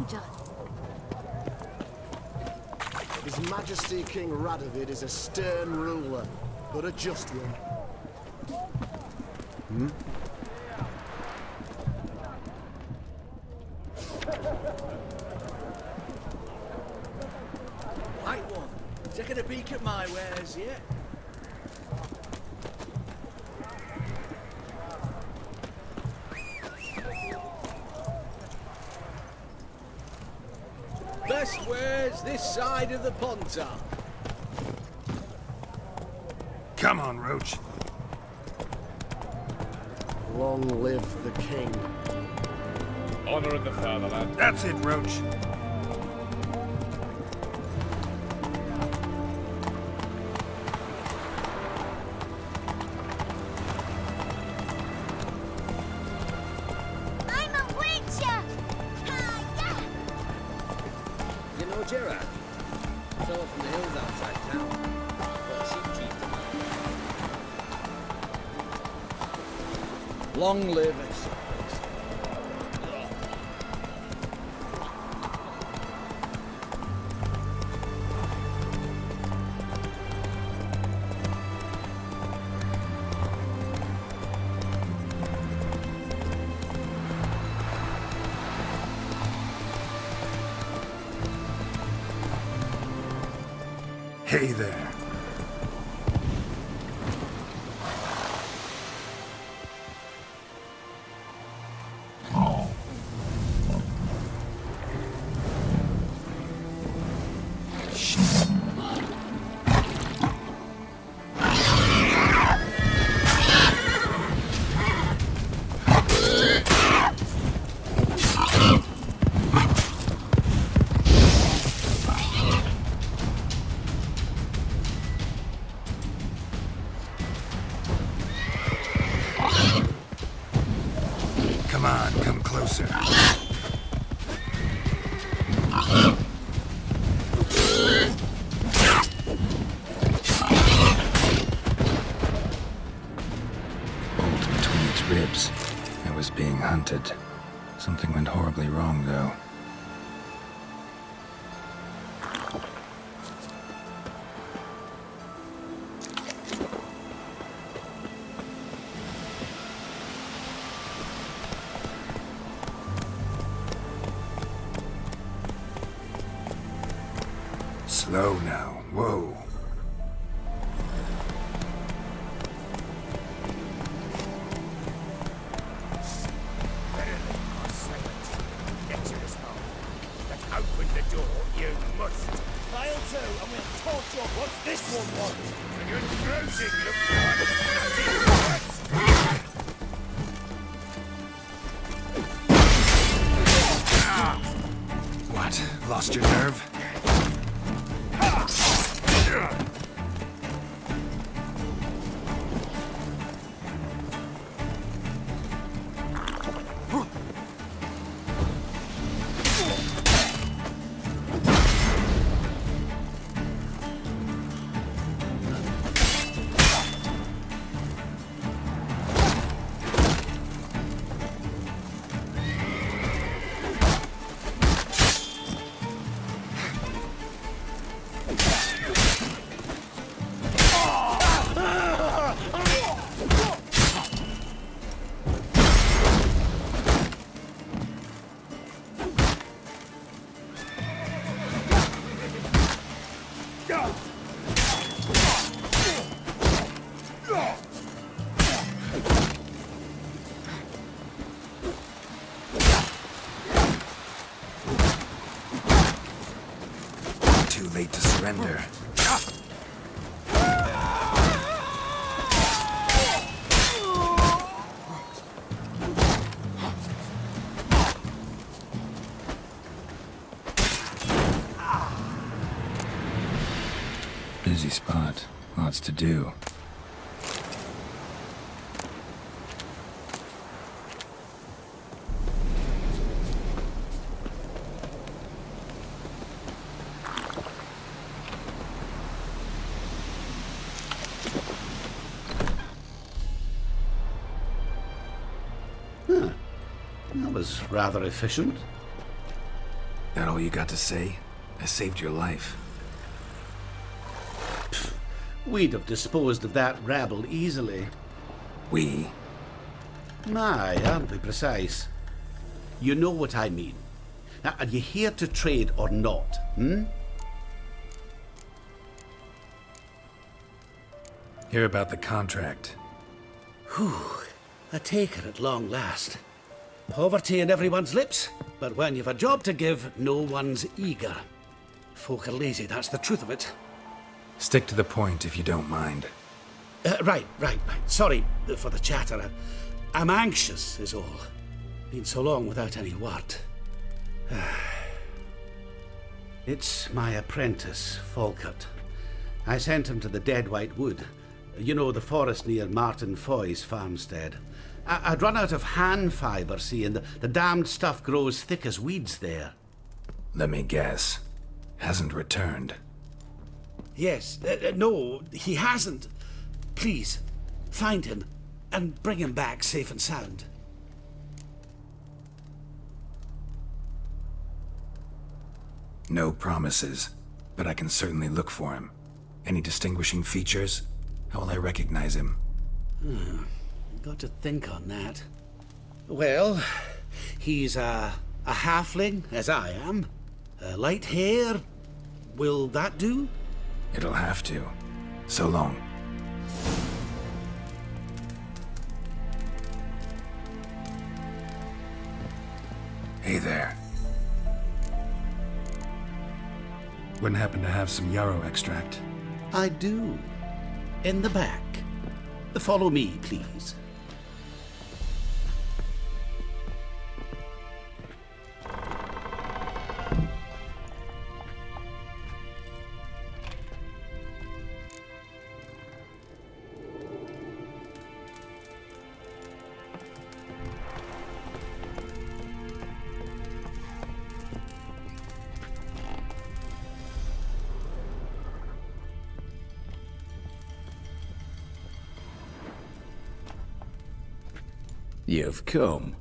soldier. His Majesty King Radovid is a stern ruler, but a just one. Right one, taking a peek at my wares, yeah? Best wares this side of the Pontar. Come on, Roach. Long live the king. Honor in the fatherland. That's it, Roach. I'm a witcher! Yeah. You know Gerard? Fella from the hills outside town. Got a sheep chief. Long live it. Hey there. Come on, come closer. Bolt between its ribs. It was being hunted. Something went horribly wrong, though. Slow now. Whoa. Open the door, you must. Fail to, and we'll torch you. What's this one want? A good grousing looks like. What? Lost your nerve? Too late to surrender. Busy spot. Lots to do. That was rather efficient. That all you got to say? I saved your life. We'd have disposed of that rabble easily. We? My, aren't we precise? You know what I mean. Now, are you here to trade or not, Hear about the contract. A taker at long last. Poverty in everyone's lips, but when you've a job to give, no one's eager. Folk are lazy, that's the truth of it. Stick to the point if you don't mind. Right. Sorry for the chatter. I'm anxious, is all. Been so long without any word. It's my apprentice, Falkert. I sent him to the Dead White Wood. You know, the forest near Martin Foy's farmstead. I'd run out of hand fibre, see, and the damned stuff grows thick as weeds there. Let me guess. Hasn't returned. Yes, no, he hasn't. Please, find him and bring him back safe and sound. No promises, but I can certainly look for him. Any distinguishing features? How will I recognize him? Got to think on that. Well, he's a halfling, as I am. Light hair. Will that do? It'll have to. So long. Hey there. Wouldn't happen to have some yarrow extract? I do. In the back. Follow me, please. You've come.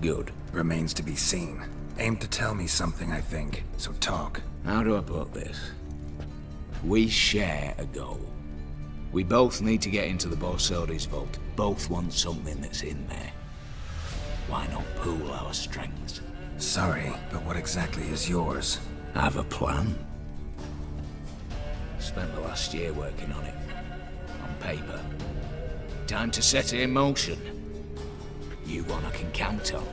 Good. Remains to be seen. Aim to tell me something, I think. So talk. How do I put this? We share a goal. We both need to get into the Borsodi's vault. Both want something that's in there. Why not pool our strengths? Sorry, but what exactly is yours? I have a plan. Spent the last year working on it. On paper. Time to set it in motion. You one I can count on.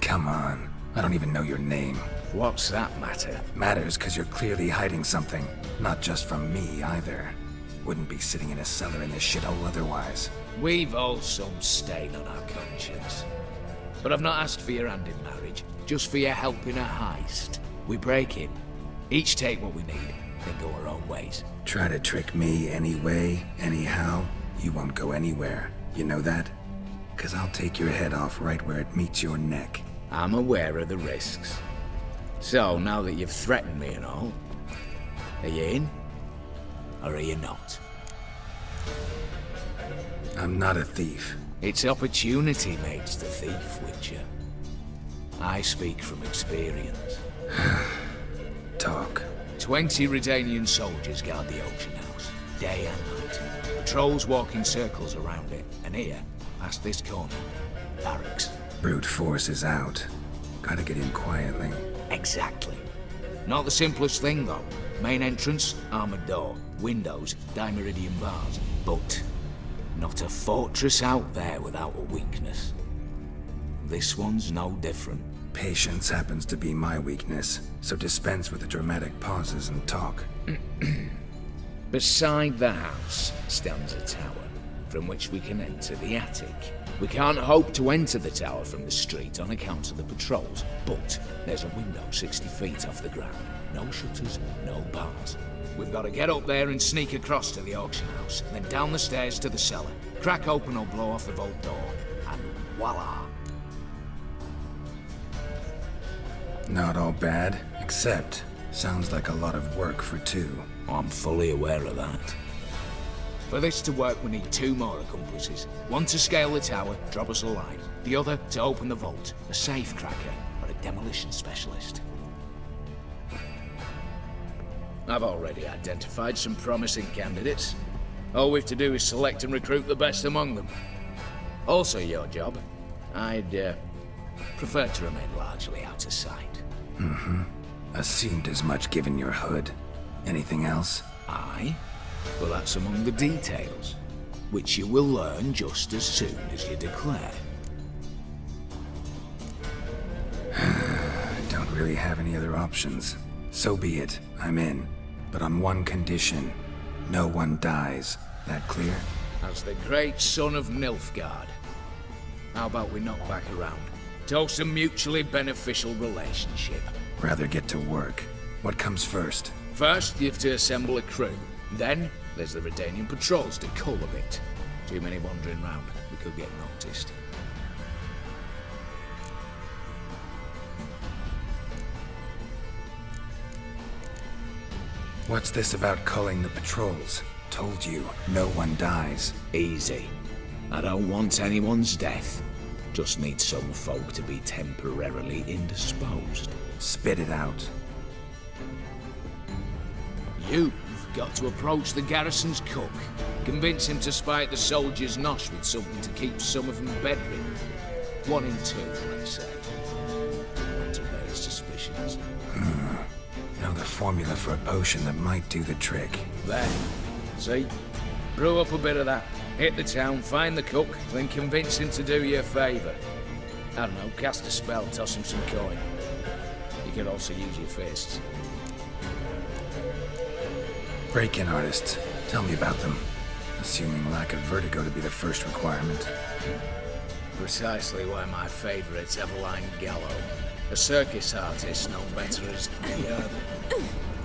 Come on. I don't even know your name. What's that matter? Matters because you're clearly hiding something. Not just from me, either. Wouldn't be sitting in a cellar in this shithole otherwise. We've all some stain on our conscience. But I've not asked for your hand in marriage, just for your help in a heist. We break in, each take what we need, then go our own ways. Try to trick me anyway, anyhow, you won't go anywhere. You know that? 'Cause I'll take your head off right where it meets your neck. I'm aware of the risks. So, now that you've threatened me and all, are you in? Or are you not? I'm not a thief. It's opportunity makes the thief, Witcher. I speak from experience. Talk. 20 Redanian soldiers guard the auction house, day and night. Patrols walk in circles around it, and here, past this corner, barracks. Brute force is out. Gotta get in quietly. Exactly. Not the simplest thing, though. Main entrance, armored door. Windows, dimeridian bars. But not a fortress out there without a weakness. This one's no different. Patience happens to be my weakness, so dispense with the dramatic pauses and talk. Beside the house stands a tower, from which we can enter the attic. We can't hope to enter the tower from the street on account of the patrols, but there's a window 60 feet off the ground. No shutters, no bars. We've got to get up there and sneak across to the auction house, then down the stairs to the cellar, crack open or blow off the vault door, and voila! Not all bad, except sounds like a lot of work for two. I'm fully aware of that. For this to work, we need 2 more accomplices. One to scale the tower, drop us a line. The other to open the vault, a safe cracker or a demolition specialist. I've already identified some promising candidates. All we've to do is select and recruit the best among them. Also your job. I'd prefer to remain largely out of sight. Assumed as much given your hood. Anything else? Aye? Well, that's among the details, which you will learn just as soon as you declare. I don't really have any other options. So be it. I'm in. But on one condition. No one dies. That clear? As the great son of Nilfgaard. How about we knock back around? Toast a mutually beneficial relationship. Rather get to work. What comes first? First, you have to assemble a crew. Then, there's the Redanian patrols to cull a bit. Too many wandering round. We could get noticed. What's this about culling the patrols? Told you, no one dies. Easy. I don't want anyone's death. Just need some folk to be temporarily indisposed. Spit it out. You've got to approach the garrison's cook. Convince him to spike the soldiers' nosh with something to keep some of them bedridden. 1 in 2, let's say. Not to raise suspicions. Know the formula for a potion that might do the trick. There. See? Brew up a bit of that. Hit the town, find the cook, then convince him to do you a favour. I don't know, cast a spell, toss him some coin. You could also use your fists. Break-in artists. Tell me about them. Assuming lack of vertigo to be the first requirement. Precisely why my favourite's Eveline Gallo. A circus artist known better as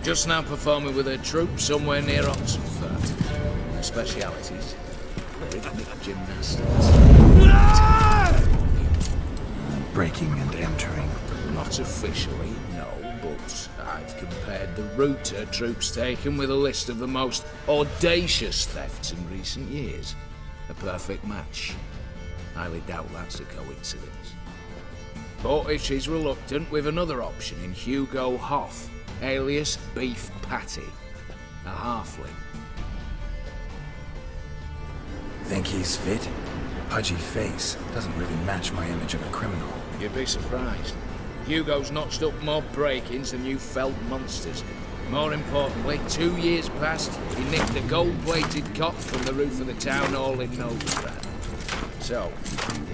just now performing with her troupe somewhere near Oxenford. Her specialities: rhythmic gymnastics. Breaking and entering. Not officially, no, but I've compared the route her troope's taken with a list of the most audacious thefts in recent years. A perfect match. Highly doubt that's a coincidence. But if she's reluctant, we've another option in Hugo Hoff, alias Beef Patty, a halfling. Think he's fit? Pudgy face. Doesn't really match my image of a criminal. You'd be surprised. Hugo's notched up more break-ins than you felt monsters. More importantly, 2 years past, he nicked a gold-plated cot from the roof of the town hall in Novigrad. So,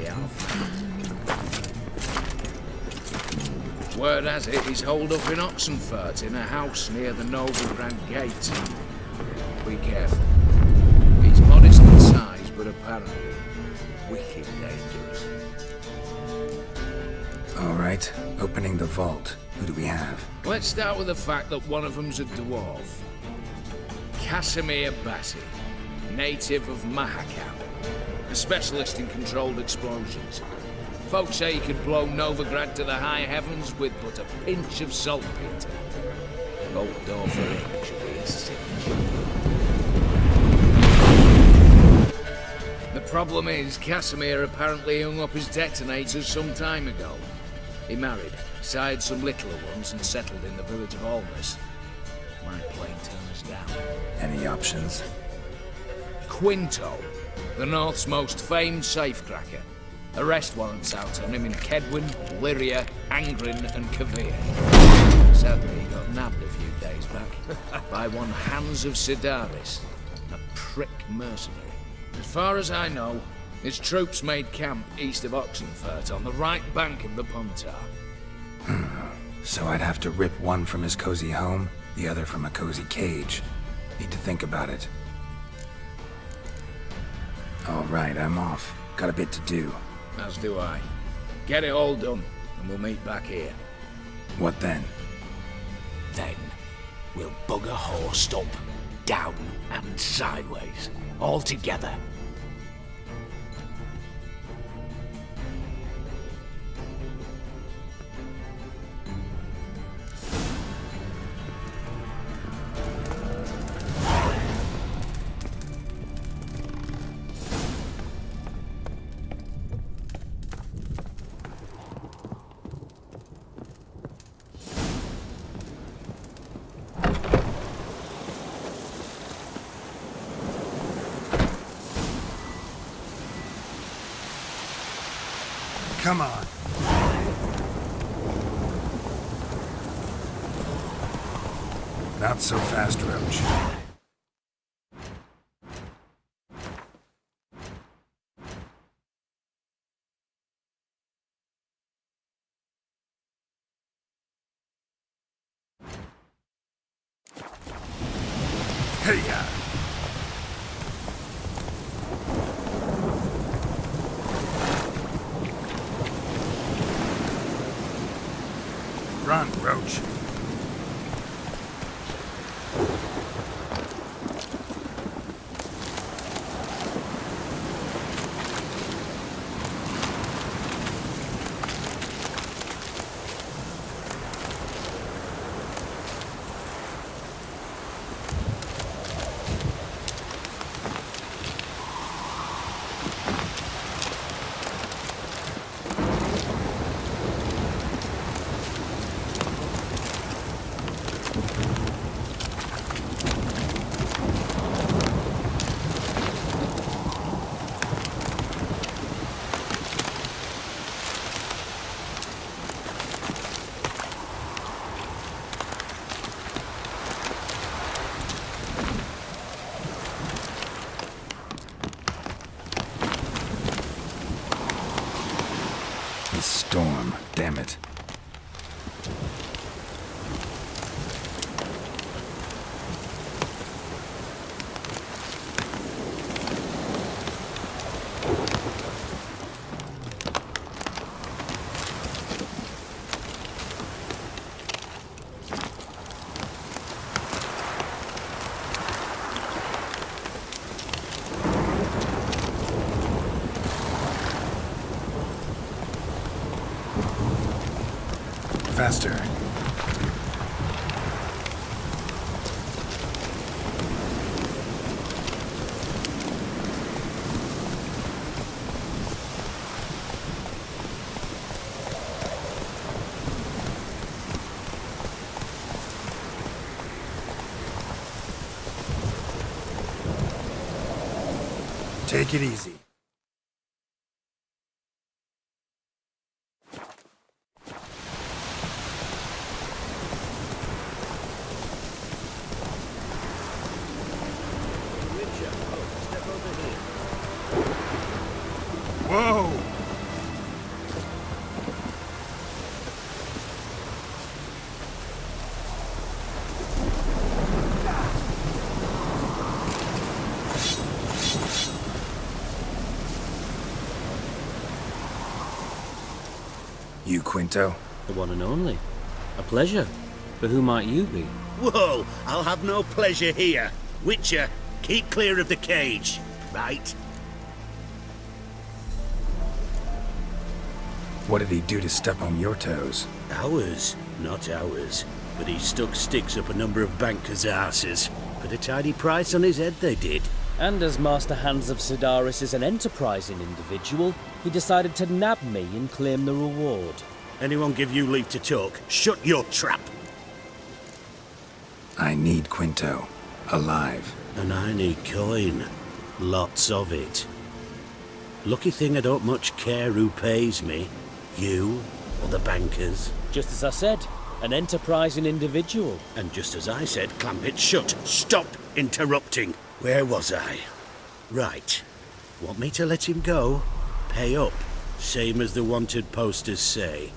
the half. Word has it he's holed up in Oxenfurt in a house near the Novigrad gate. Be careful. He's modest in size, but apparently wicked dangerous. All right, opening the vault. Who do we have? Let's start with the fact that one of them's a dwarf. Casimir Bassi, native of Mahakam, a specialist in controlled explosions. Folks say he could blow Novigrad to the high heavens with but a pinch of saltpeter. Bolt door for him should be a cinch. The problem is, Casimir apparently hung up his detonators some time ago. He married, sired some littler ones, and settled in the village of Almas. Might plain turn us down. Any options? Quinto, the North's most famed safecracker. Arrest warrants out on him in Kedwin, Lyria, Angrin, and Kavir. Sadly, he got nabbed a few days back by one Hans of Sidaris, a prick mercenary. As far as I know, his troops made camp east of Oxenfurt on the right bank of the Pontar. So I'd have to rip one from his cozy home, the other from a cozy cage. Need to think about it. All right, I'm off. Got a bit to do. As do I. Get it all done, and we'll meet back here. What then? Then, we'll bugger horsed up, down and sideways, all together. Come on. Not so fast, Roach. Hey-ya! Run, Roach. Storm, damn it. Faster. Take it easy. Whoa! You, Quinto? The one and only. A pleasure. But who might you be? Whoa! I'll have no pleasure here. Witcher, keep clear of the cage, right? What did he do to step on your toes? Ours, not ours. But he stuck sticks up a number of bankers' asses. Put a tidy price on his head, they did. And as Master Hans of Sidaris is an enterprising individual, he decided to nab me and claim the reward. Anyone give you leave to talk? Shut your trap! I need Quinto. Alive. And I need coin. Lots of it. Lucky thing I don't much care who pays me. You or the bankers. Just as I said, an enterprising individual. And just as I said, clamp it shut. Stop interrupting. Where was I? Right. Want me to let him go? Pay up. Same as the wanted posters say.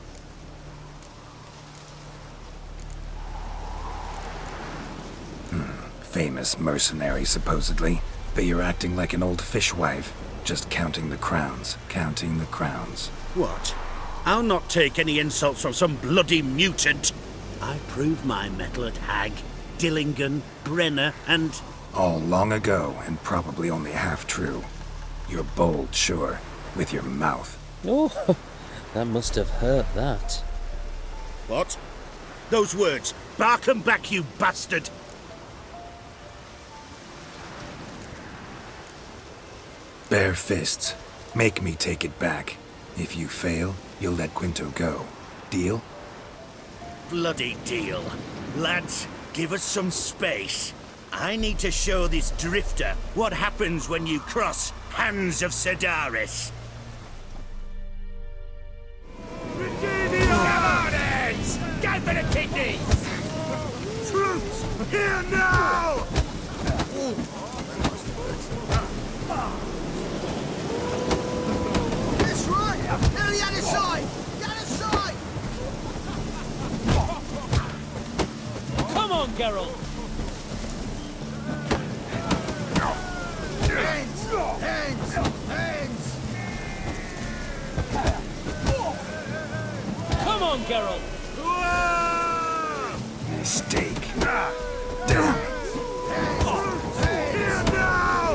Famous mercenary, supposedly. But you're acting like an old fishwife. Just counting the crowns. Counting the crowns. What? I'll not take any insults from some bloody mutant. I proved my mettle at Hag, Dillingen, Brenner, and... All long ago, and probably only half true. You're bold, sure, with your mouth. Oh, that must have hurt, that. What? Those words. Bark 'em back, you bastard! Bare fists. Make me take it back. If you fail, you'll let Quinto go. Deal? Bloody deal. Lads, give us some space. I need to show this drifter what happens when you cross Hands of Sidaris. Geralt! Hands! Hands! Hands! Come on, Geralt! Mistake. Damn. Here now!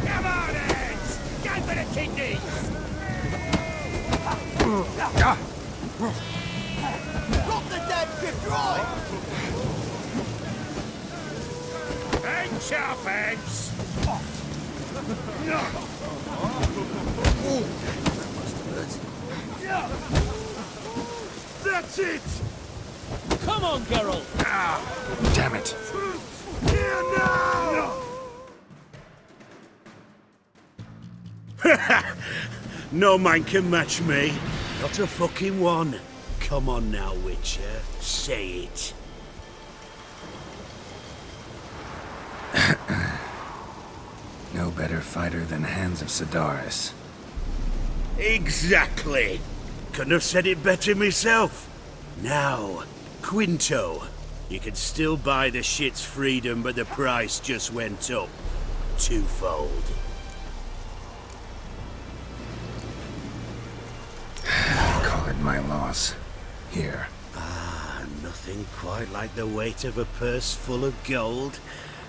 Come on, heads! Go for the kidneys! Drop the dead fifth right! And sharp heads! That's it! Come on, Geralt! Damn it. Here now! No man can match me. Not a fucking one. Come on now, Witcher. Say it. No better fighter than Hands of Sidaris. Exactly. Couldn't have said it better myself. Now, Quinto. You can still buy the shit's freedom, but the price just went up. Twofold. Call it my loss. Here. Nothing quite like the weight of a purse full of gold.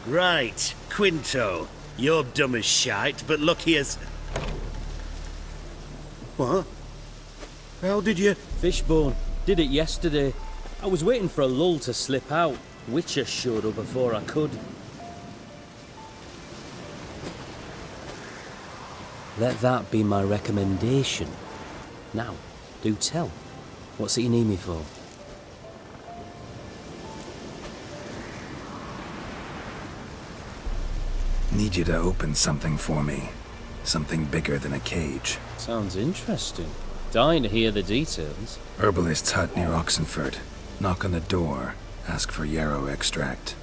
Right, Quinto. You're dumb as shite, but lucky as... What? How did you... Fishbone. Did it yesterday. I was waiting for a lull to slip out. Witcher showed up before I could. Let that be my recommendation. Now, do tell. What's it you need me for? Need you to open something for me. Something bigger than a cage. Sounds interesting. Dying to hear the details. Herbalist's hut near Oxenford. Knock on the door. Ask for yarrow extract.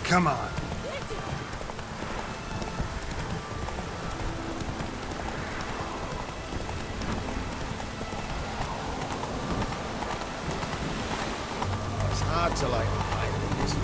Come on. It's hard to like this.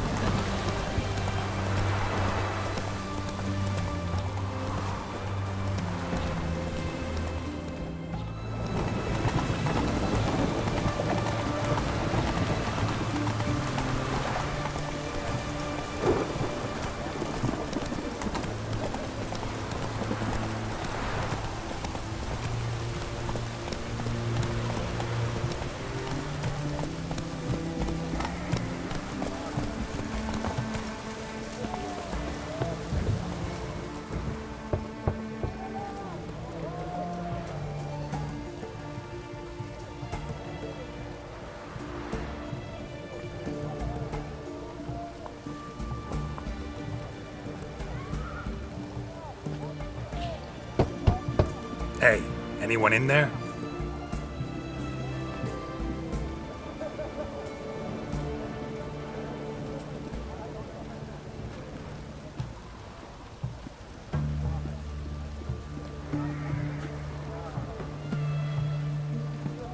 Hey, anyone in there?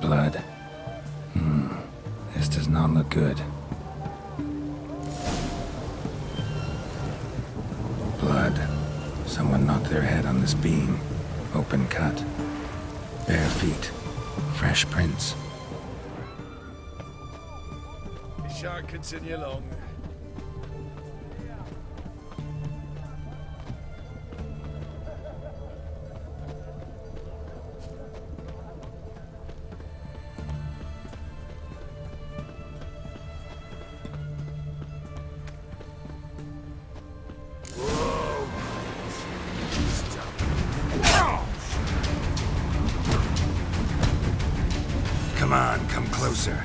Blood. This does not look good. Blood. Someone knocked their head on this beam. Open cut. Bare feet. Fresh prints. We shan't continue long. closer.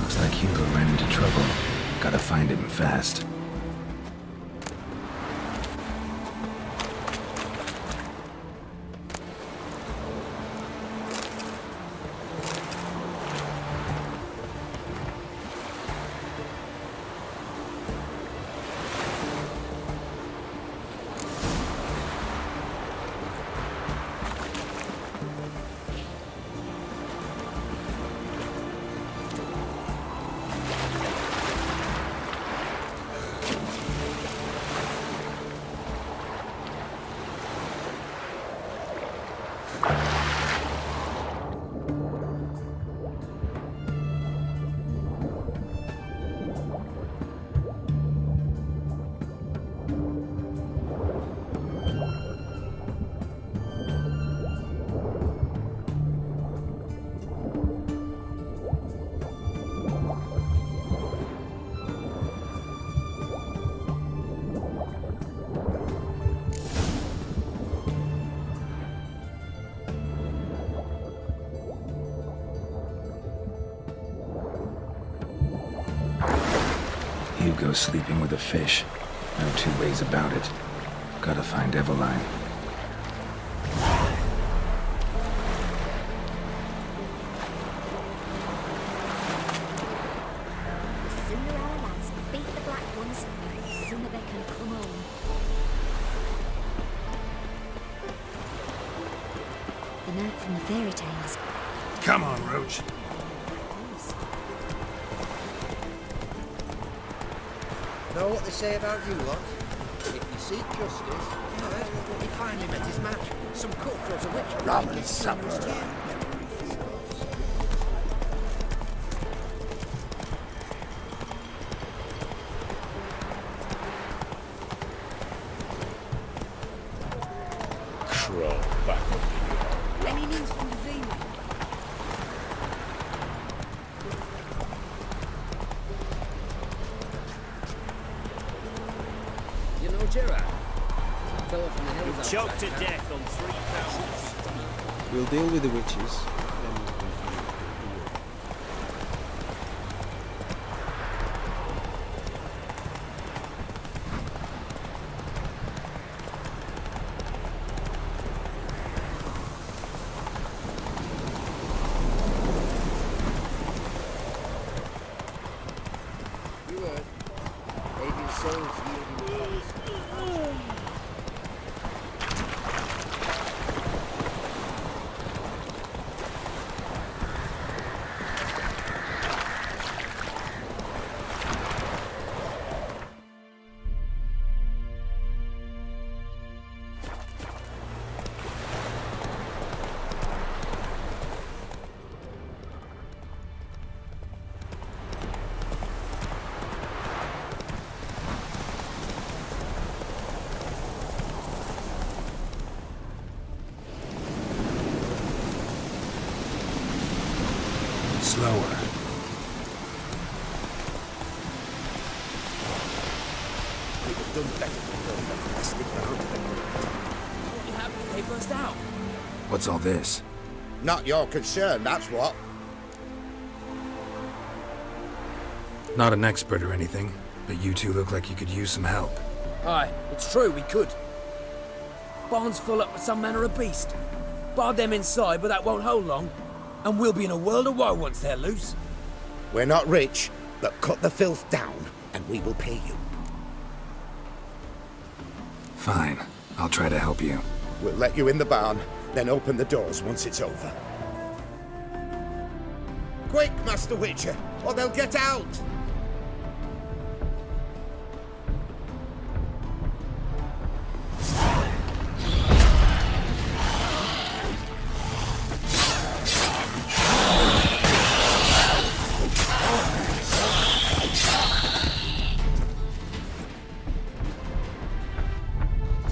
Looks like Hugo ran into trouble. Gotta find him fast. Hugo's sleeping with a fish. No two ways about it. Gotta find Eveline. The sooner our lads beat the black ones, the sooner they can come home. The note from the fairy tales. Come on, Roach. Know what they say about you lot? If you seek justice, you finally met his match. Some cutthroat of witch. Ramen supper. Crawl back up. Any news from the Zima? You know Gerard? Fellow from the hills outside Choked to town. death on 3,000. We'll deal with the witches. You heard. Aging souls yielding crops. Slower. What happened when they burst out? What's all this? Not your concern, that's what. Not an expert or anything, but you two look like you could use some help. Aye, it's true, we could. Barn's full up with some manner of beast. Barred them inside, but that won't hold long. And we'll be in a world of woe once they're loose. We're not rich, but cut the filth down, and we will pay you. Fine. I'll try to help you. We'll let you in the barn, then open the doors once it's over. Quick, Master Witcher, or they'll get out!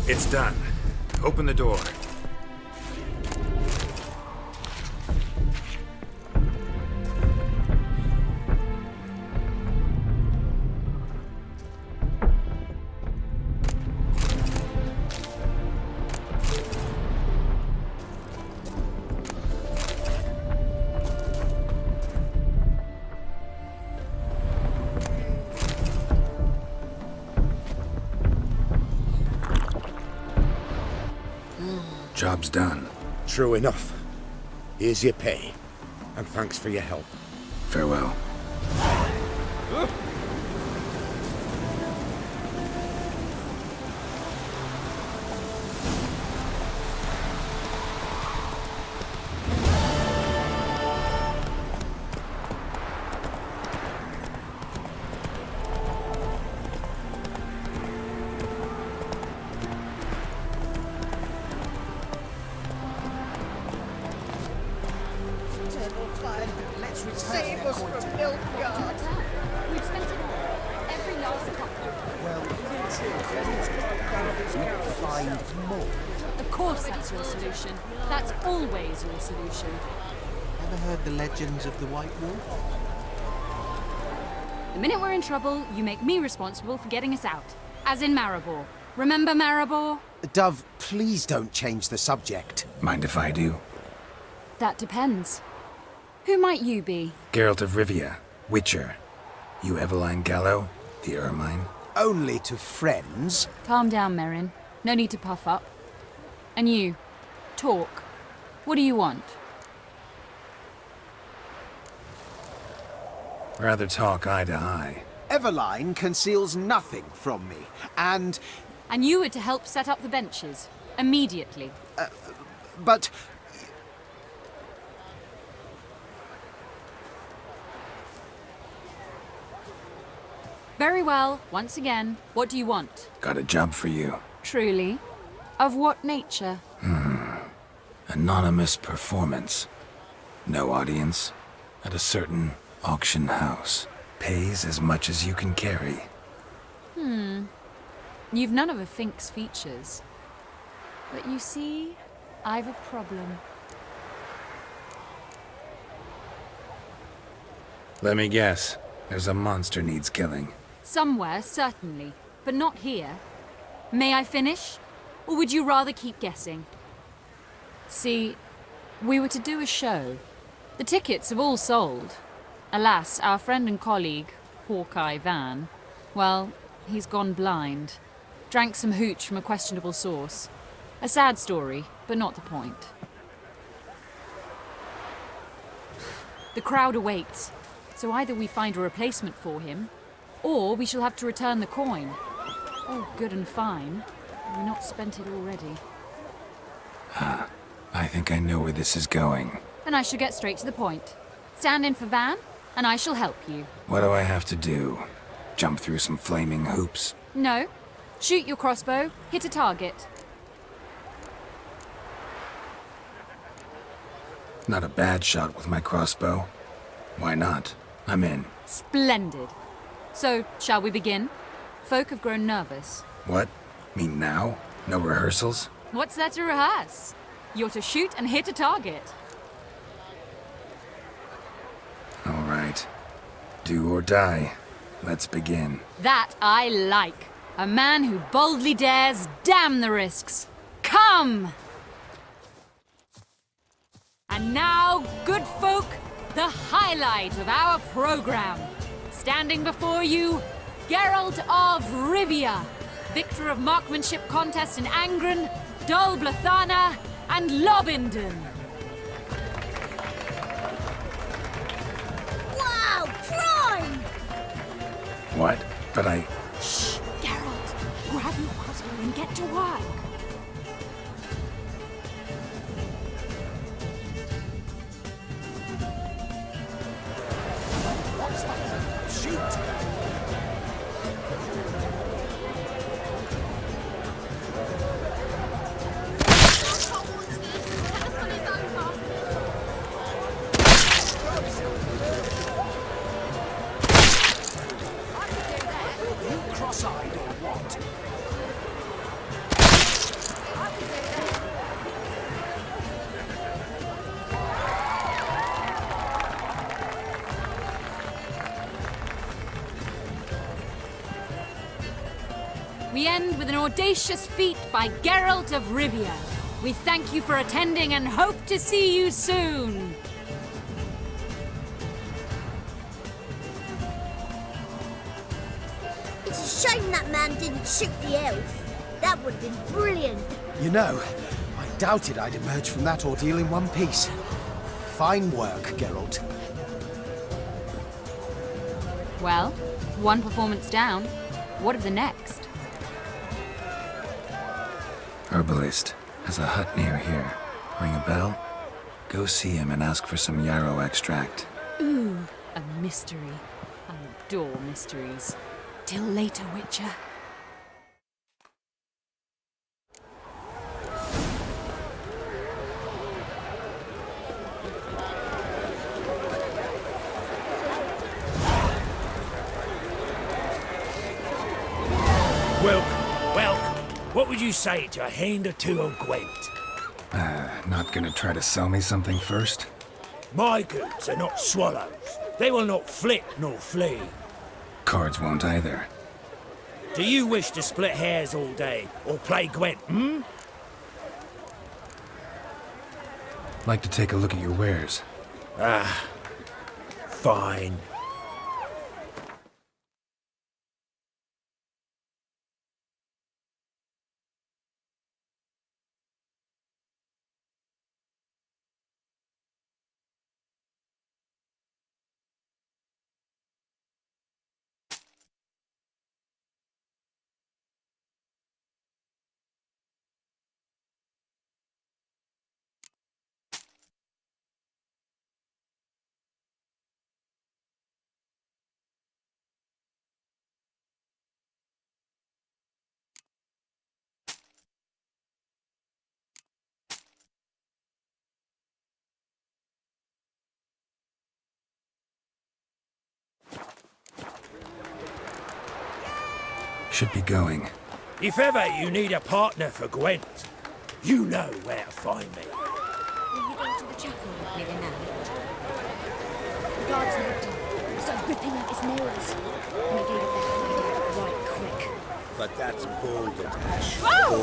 It's done. Open the door. Job's done. True enough. Here's your pay, and thanks for your help. Farewell. Save us from Nilfgaard. We've spent it all. Every last copper. Well, find more. Of course that's your solution. That's always your solution. Ever heard the legends of the White Wolf? The minute we're in trouble, you make me responsible for getting us out. As in Maribor. Remember Maribor? Dove, please don't change the subject. Mind if I do? That depends. Who might you be? Geralt of Rivia, Witcher. You Eveline Gallo, the Ermine. Only to friends. Calm down, Merrin. No need to puff up. And you, talk. What do you want? Rather talk eye to eye. Eveline conceals nothing from me, and you were to help set up the benches. Immediately. but Very well. Once again, what do you want? Got a job for you. Truly? Of what nature? Anonymous performance. No audience. At a certain auction house. Pays as much as you can carry. You've none of a Fink's features. But you see, I've a problem. Let me guess. There's a monster needs killing. Somewhere, certainly. But not here. May I finish? Or would you rather keep guessing? See, we were to do a show. The tickets have all sold. Alas, our friend and colleague, Hawkeye Van, well, he's gone blind. Drank some hooch from a questionable source. A sad story, but not the point. The crowd awaits, so either we find a replacement for him, or we shall have to return the coin. All good and fine. We've not spent it already. I think I know where this is going. Then I shall get straight to the point. Stand in for Van, and I shall help you. What do I have to do? Jump through some flaming hoops? No. Shoot your crossbow, hit a target. Not a bad shot with my crossbow. Why not? I'm in. Splendid. So, shall we begin? Folk have grown nervous. What? Mean now? No rehearsals? What's there to rehearse? You're to shoot and hit a target. All right. Do or die. Let's begin. That I like. A man who boldly dares, damn the risks. Come! And now, good folk, the highlight of our program. Standing before you, Geralt of Rivia, victor of marksmanship contests in Angren, Dol Blathana, and Lobindon. What? But I... Shh! Geralt! Grab your crossbow and get to work! Cross-eyed or what? We end with an audacious feat by Geralt of Rivia. We thank you for attending and hope to see you soon! It's a shame that man didn't shoot the elf. That would have been brilliant. You know, I doubted I'd emerge from that ordeal in one piece. Fine work, Geralt. Well, one performance down. What of the next? Herbalist has a hut near here. Ring a bell? Go see him and ask for some yarrow extract. Ooh, a mystery. I adore mysteries. Till later, Witcher. Welcome. What would you say to a hand or two on Gwent? Not gonna try to sell me something first? My goods are not swallows. They will not flit nor flee. Cards won't either. Do you wish to split hairs all day, or play Gwent, Like to take a look at your wares. Fine. Should be going. If ever you need a partner for Gwent, you know where to find me. Will you go to the chapel with me now? The guards knocked him. Started ripping out his nails. And he gave it the hide out right quick. But that's bold, Ash. Oh!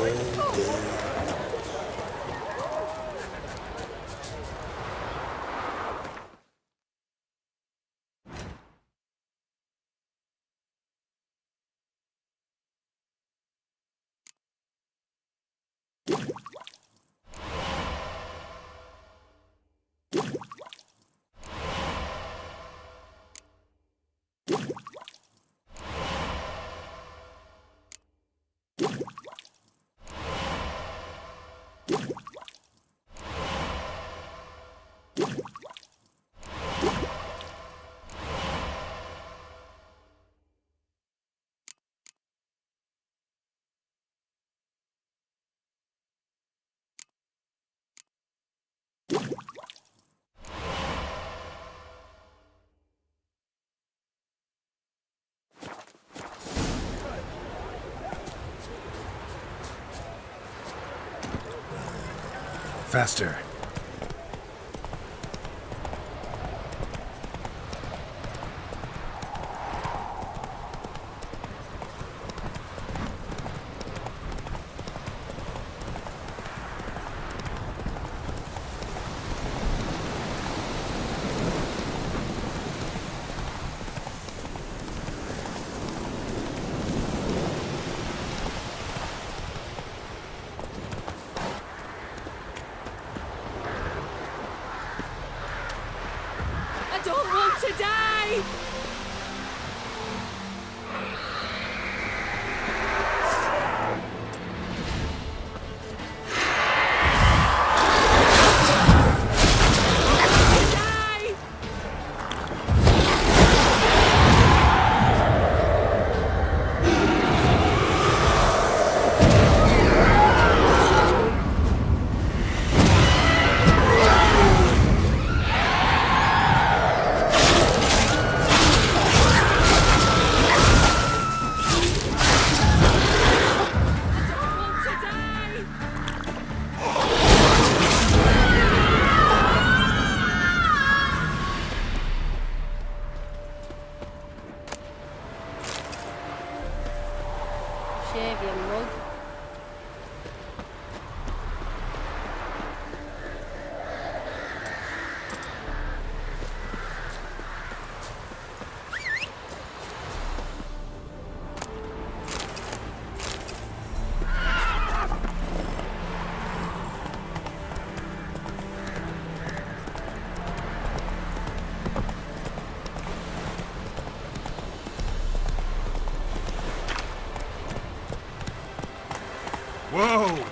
Faster. shave, you mug. Whoa!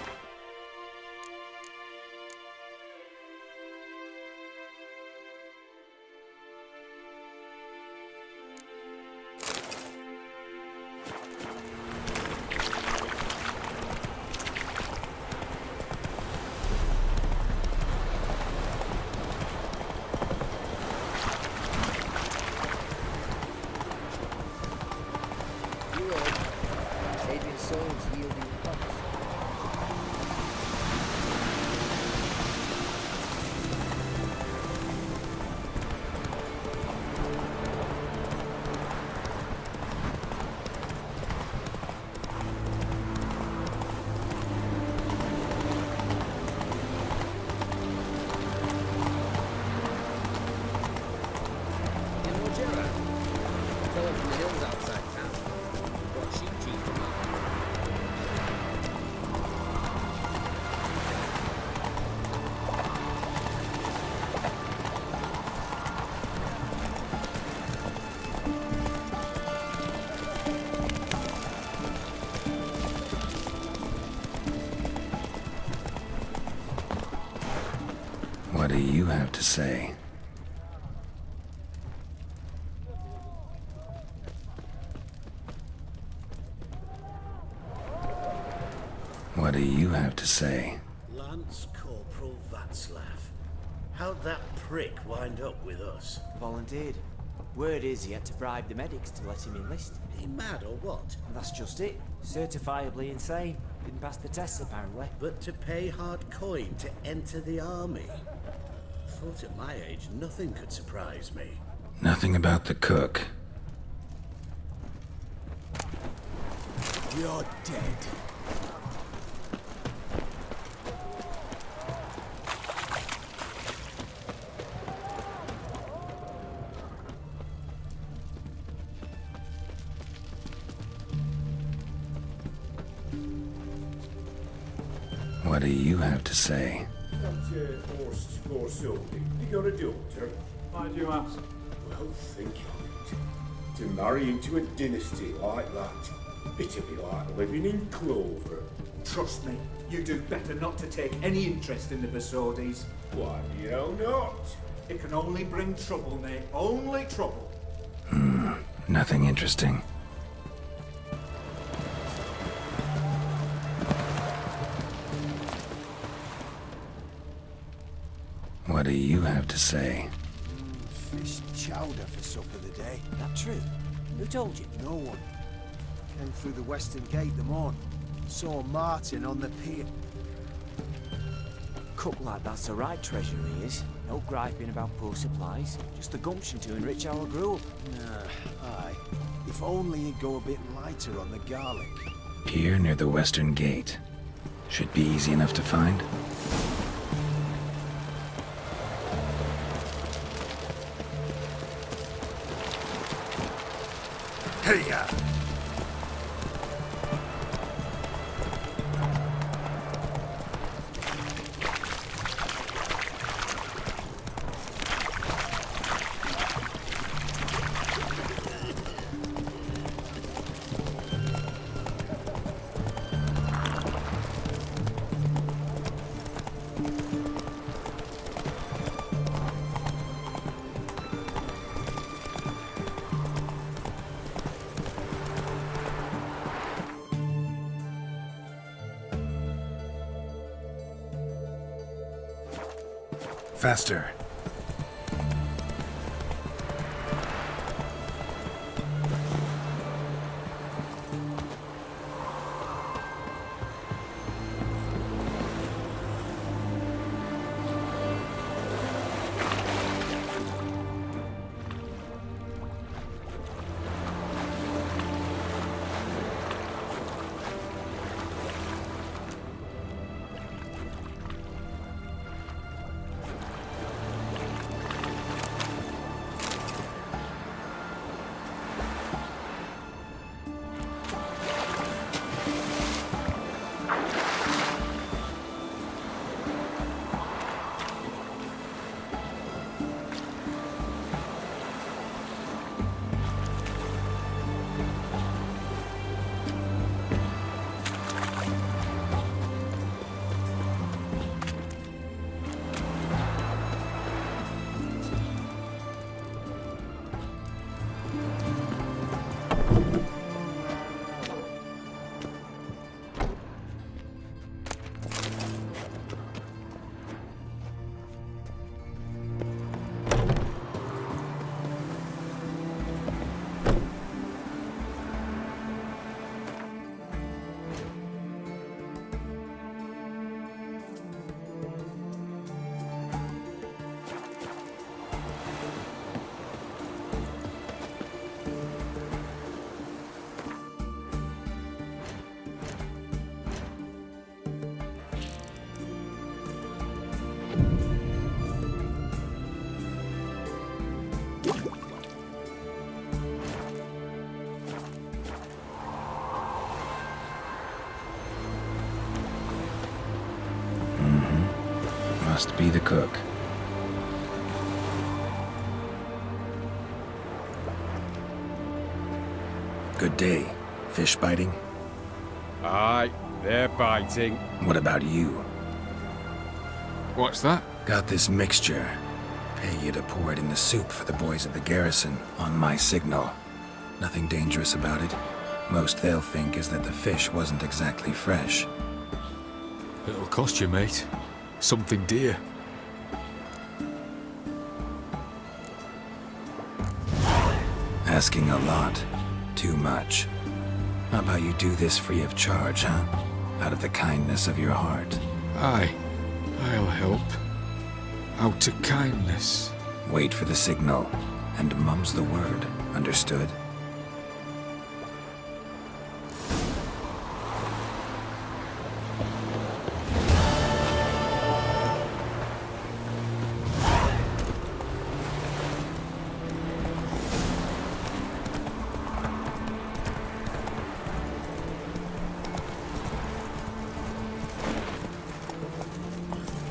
Adrian Soils yielding crops. What do you have to say? What do you have to say? Lance Corporal Václav. How'd that prick wind up with us? Volunteered. Word is he had to bribe the medics to let him enlist. He mad or what? That's just it. Certifiably insane. Didn't pass the tests apparently. But to pay hard coin to enter the army? Thought at my age nothing could surprise me. Nothing about the cook. You're dead. What do you have to say? Or so. You got a daughter? Why do you ask? Well, think of it. To marry into a dynasty like that, it'd be like living in clover. Trust me, you do better not to take any interest in the Basodis. Why the hell not? It can only bring trouble, mate. Only trouble. Nothing interesting. What do you have to say? Fish chowder for supper today. That true? Who told you? No one. Came through the western gate the morning. Saw Martin on the pier. Cook like that's the right treasure he is. No griping about poor supplies. Just the gumption to enrich our gruel. Aye. If only he'd go a bit lighter on the garlic. Pier near the western gate. Should be easy enough to find. Hey-ya! Faster. Must be the cook. Good day. Fish biting? Aye, they're biting. What about you? What's that? Got this mixture. Pay you to pour it in the soup for the boys at the garrison on my signal. Nothing dangerous about it. Most they'll think is that the fish wasn't exactly fresh. It'll cost you, mate. Something dear. Asking a lot. Too much. How about you do this free of charge, huh? Out of the kindness of your heart. Aye, I'll help. Out of kindness. Wait for the signal, and mum's the word. Understood?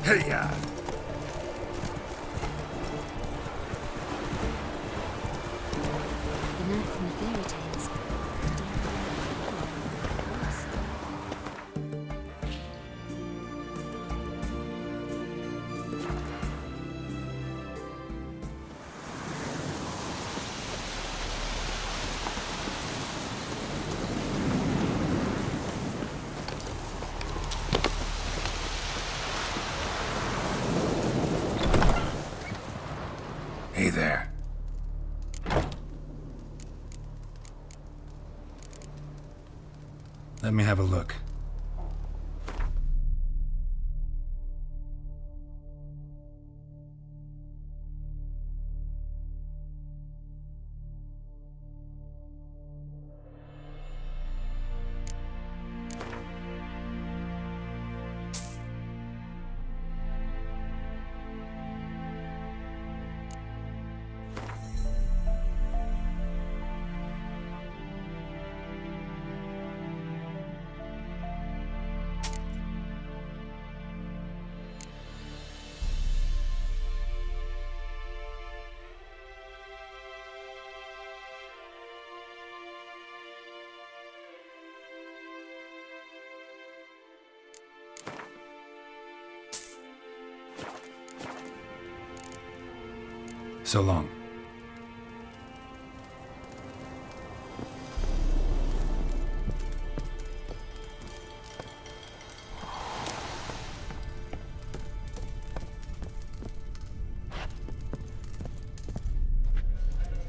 Hey-ya! The knight from the fairy tales. Hey there. Let me have a look. So long.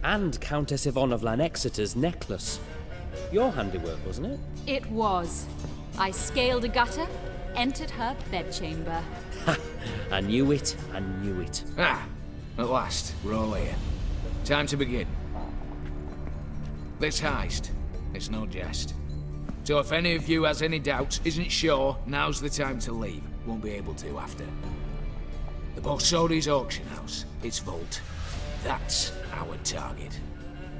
And Countess Yvonne of Lanexeter's necklace. Your handiwork, wasn't it? It was. I scaled a gutter, entered her bedchamber. I knew it, I knew it. Ah, at last, we're all here. Time to begin. This heist, it's no jest. So if any of you has any doubts, isn't sure, now's the time to leave. Won't be able to after. The Borsodi's auction house, its vault. That's our target.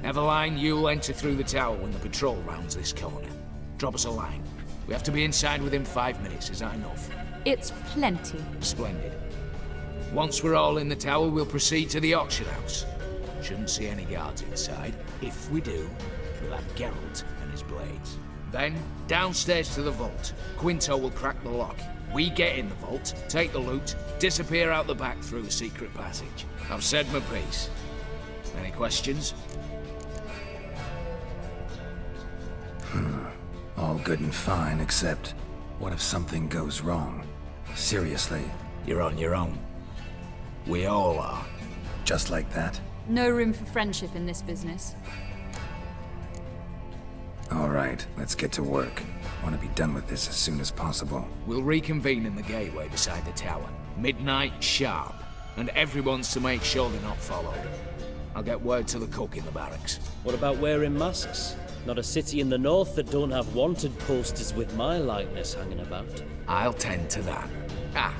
Eveline, you'll enter through the tower when the patrol rounds this corner. Drop us a line. We have to be inside within 5 minutes, is that enough? It's plenty. Splendid. Once we're all in the tower, we'll proceed to the auction house. Shouldn't see any guards inside. If we do, we'll have Geralt and his blades. Then, downstairs to the vault. Quinto will crack the lock. We get in the vault, take the loot, disappear out the back through the secret passage. I've said my piece. Any questions? All good and fine, except what if something goes wrong? Seriously. You're on your own. We all are. Just like that? No room for friendship in this business. All right, let's get to work. Want to be done with this as soon as possible. We'll reconvene in the gateway beside the tower. Midnight sharp. And everyone's to make sure they're not followed. I'll get word to the cook in the barracks. What about wearing masks? Not a city in the north that don't have wanted posters with my likeness hanging about. I'll tend to that. Ah,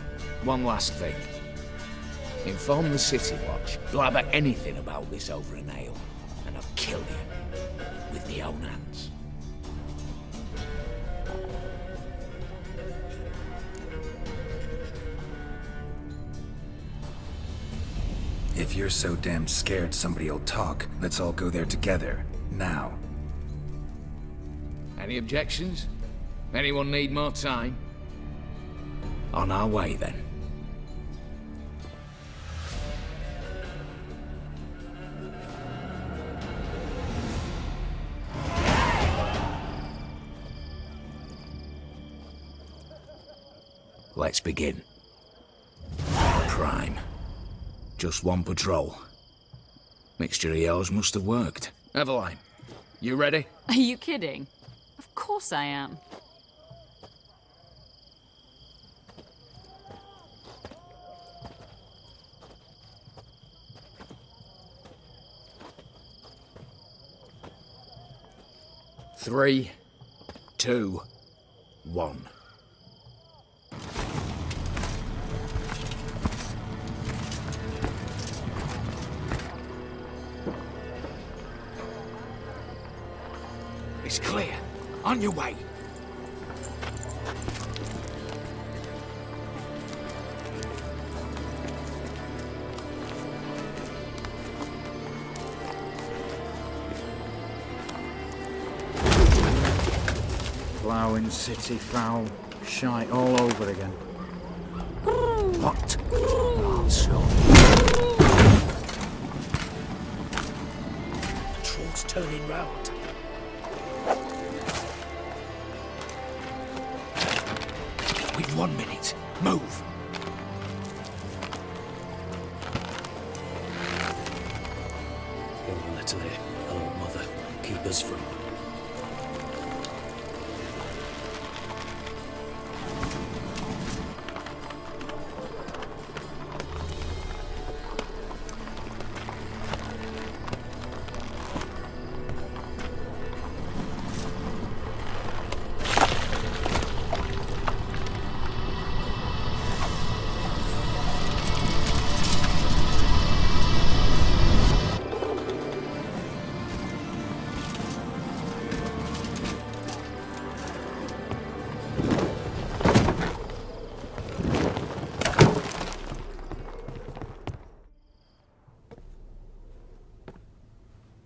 one last thing. Inform the City Watch. Blabber anything about this over an ale, and I'll kill you. With my own hands. If you're so damn scared somebody'll talk, let's all go there together. Now. Any objections? Anyone need more time? On our way, then. Let's begin. Prime. Just one patrol. Mixture of yours must have worked. Eveline, you ready? Are you kidding? Of course I am. Three, two, one. It's clear. On your way. Ploughing city foul. Shite all over again. What? Also. Patrol's turning round. We've 1 minute. Move. Oh, little hello, mother. Keep us from.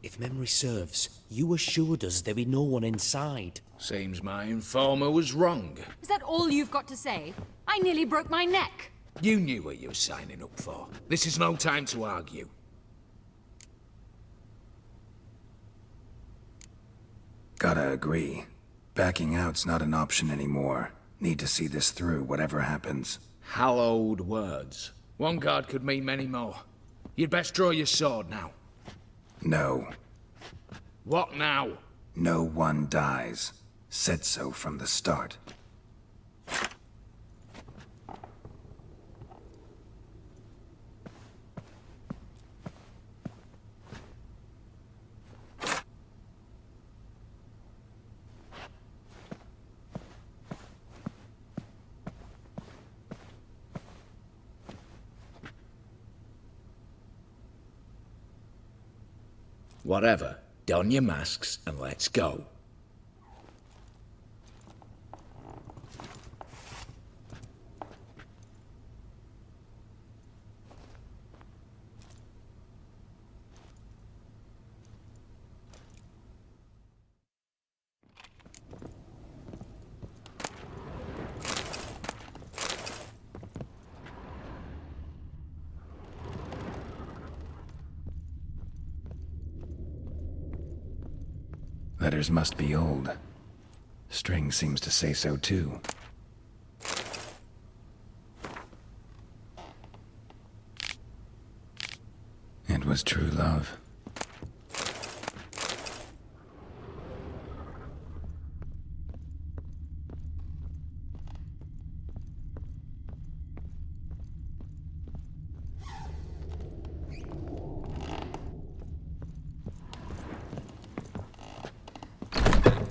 If memory serves, you assured us there be no one inside. Seems my informer was wrong. Is that all you've got to say? I nearly broke my neck. You knew what you were signing up for. This is no time to argue. Gotta agree. Backing out's not an option anymore. Need to see this through, whatever happens. Hallowed words. One guard could mean many more. You'd best draw your sword now. No. What now? No one dies. Said so from the start. Whatever. Don your masks and let's go. Letters must be old. String seems to say so too. It was true love.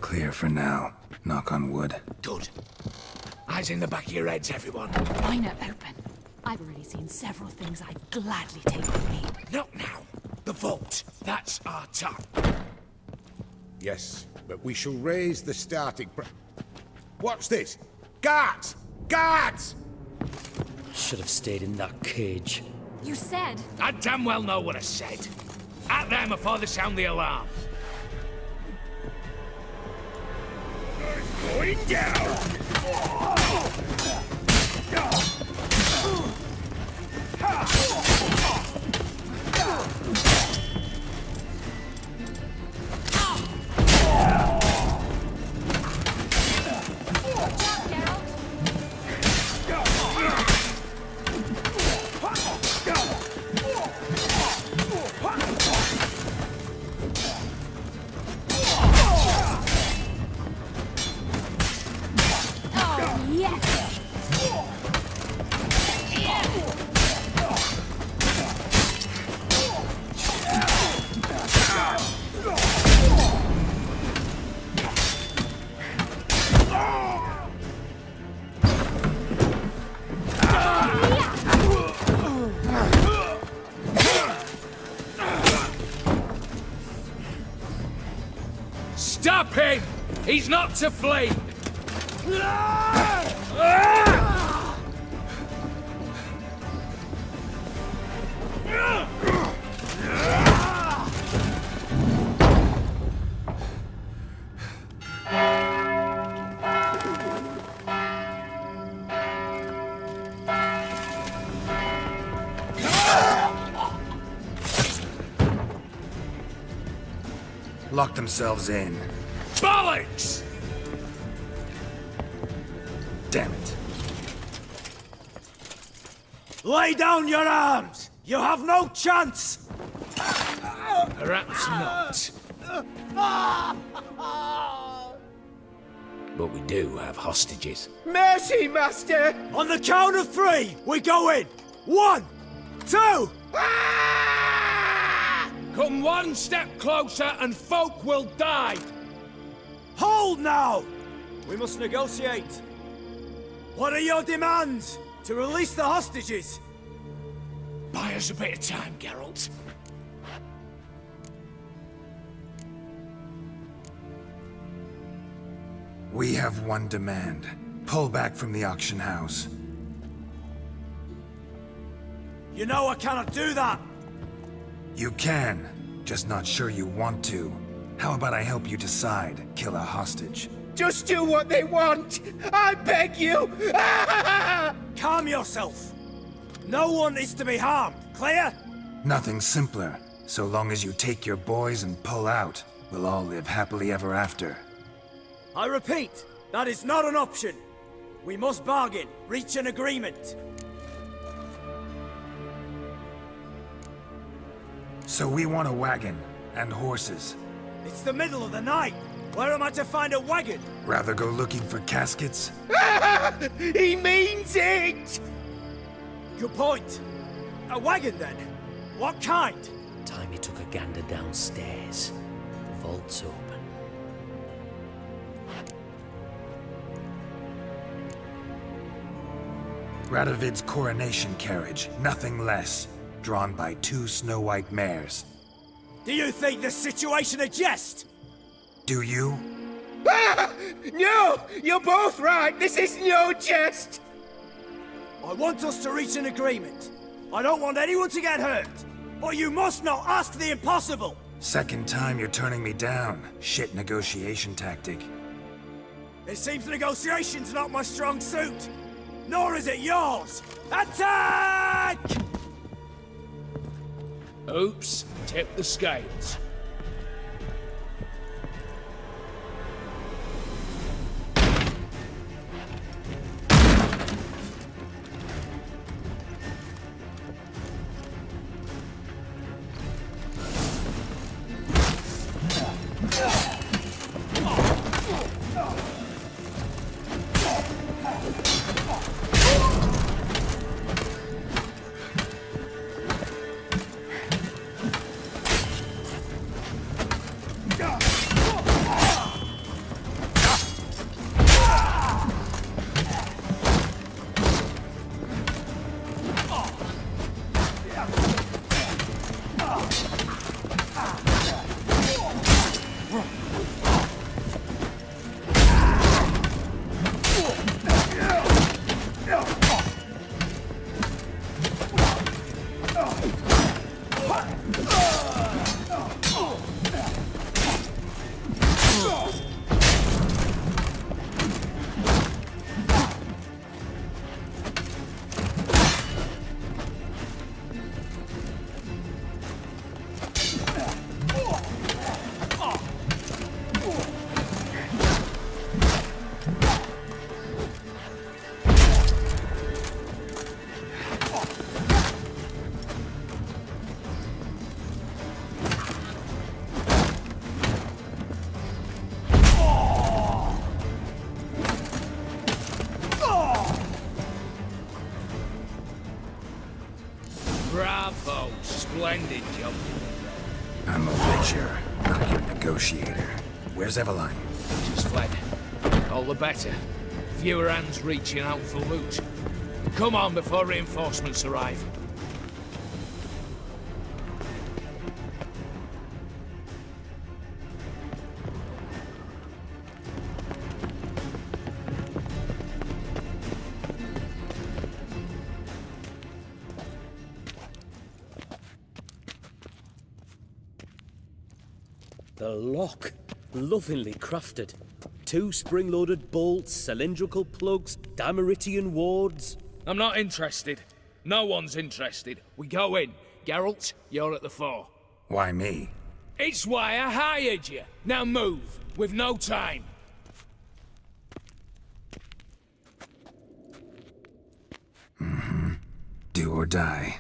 Clear for now. Knock on wood. Good. Eyes in the back of your heads, everyone. Mine are open. I've already seen several things I'd gladly take with me. Not now. The vault. That's our time. Yes, but we shall raise the starting What's this? Guards! Guards! Should have stayed in that cage. You said... I damn well know what I said. At them before they sound the alarm. Going down! Stop him! He's not to flee! Lock themselves in. Bollocks! Damn it. Lay down your arms! You have no chance! Perhaps not. But we do have hostages. Mercy, Master! On the count of 3, we go in! 1, 2... Come one step closer and folk will die! Hold now! We must negotiate. What are your demands? To release the hostages? Buy us a bit of time, Geralt. We have one demand. Pull back from the auction house. You know I cannot do that! You can, just not sure you want to. How about I help you decide, kill a hostage? Just do what they want! I beg you! Calm yourself! No one is to be harmed, clear? Nothing simpler. So long as you take your boys and pull out, we'll all live happily ever after. I repeat, that is not an option. We must bargain, reach an agreement. So we want a wagon, and horses. It's the middle of the night. Where am I to find a wagon? Rather go looking for caskets? He means it! Good point. A wagon, then? What kind? Time he took a gander downstairs. Vault's open. Radovid's coronation carriage, nothing less. Drawn by 2 snow-white mares. Do you think this situation a jest? Do you? No! You're both right! This is no jest! I want us to reach an agreement. I don't want anyone to get hurt. But you must not ask the impossible! Second time you're turning me down. Shit negotiation tactic. It seems negotiation's not my strong suit. Nor is it yours! Attack! Oops, tip the scales. Splendid job. I'm a witcher, not your negotiator. Where's Eveline? Just fled. All the better. Fewer hands reaching out for loot. Come on before reinforcements arrive. The lock. Lovingly crafted. 2 spring-loaded bolts, cylindrical plugs, Dimeritian wards. I'm not interested. No one's interested. We go in. Geralt, you're at the fore. Why me? It's why I hired you. Now move. We've no time. Do or die.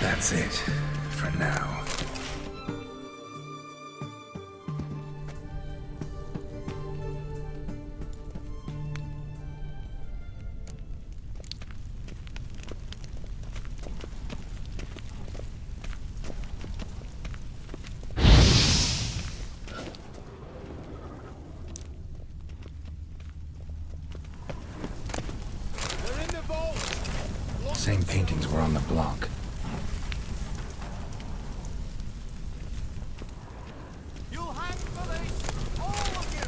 That's it, for now. Same paintings were on the block. You'll hang for this, all of you!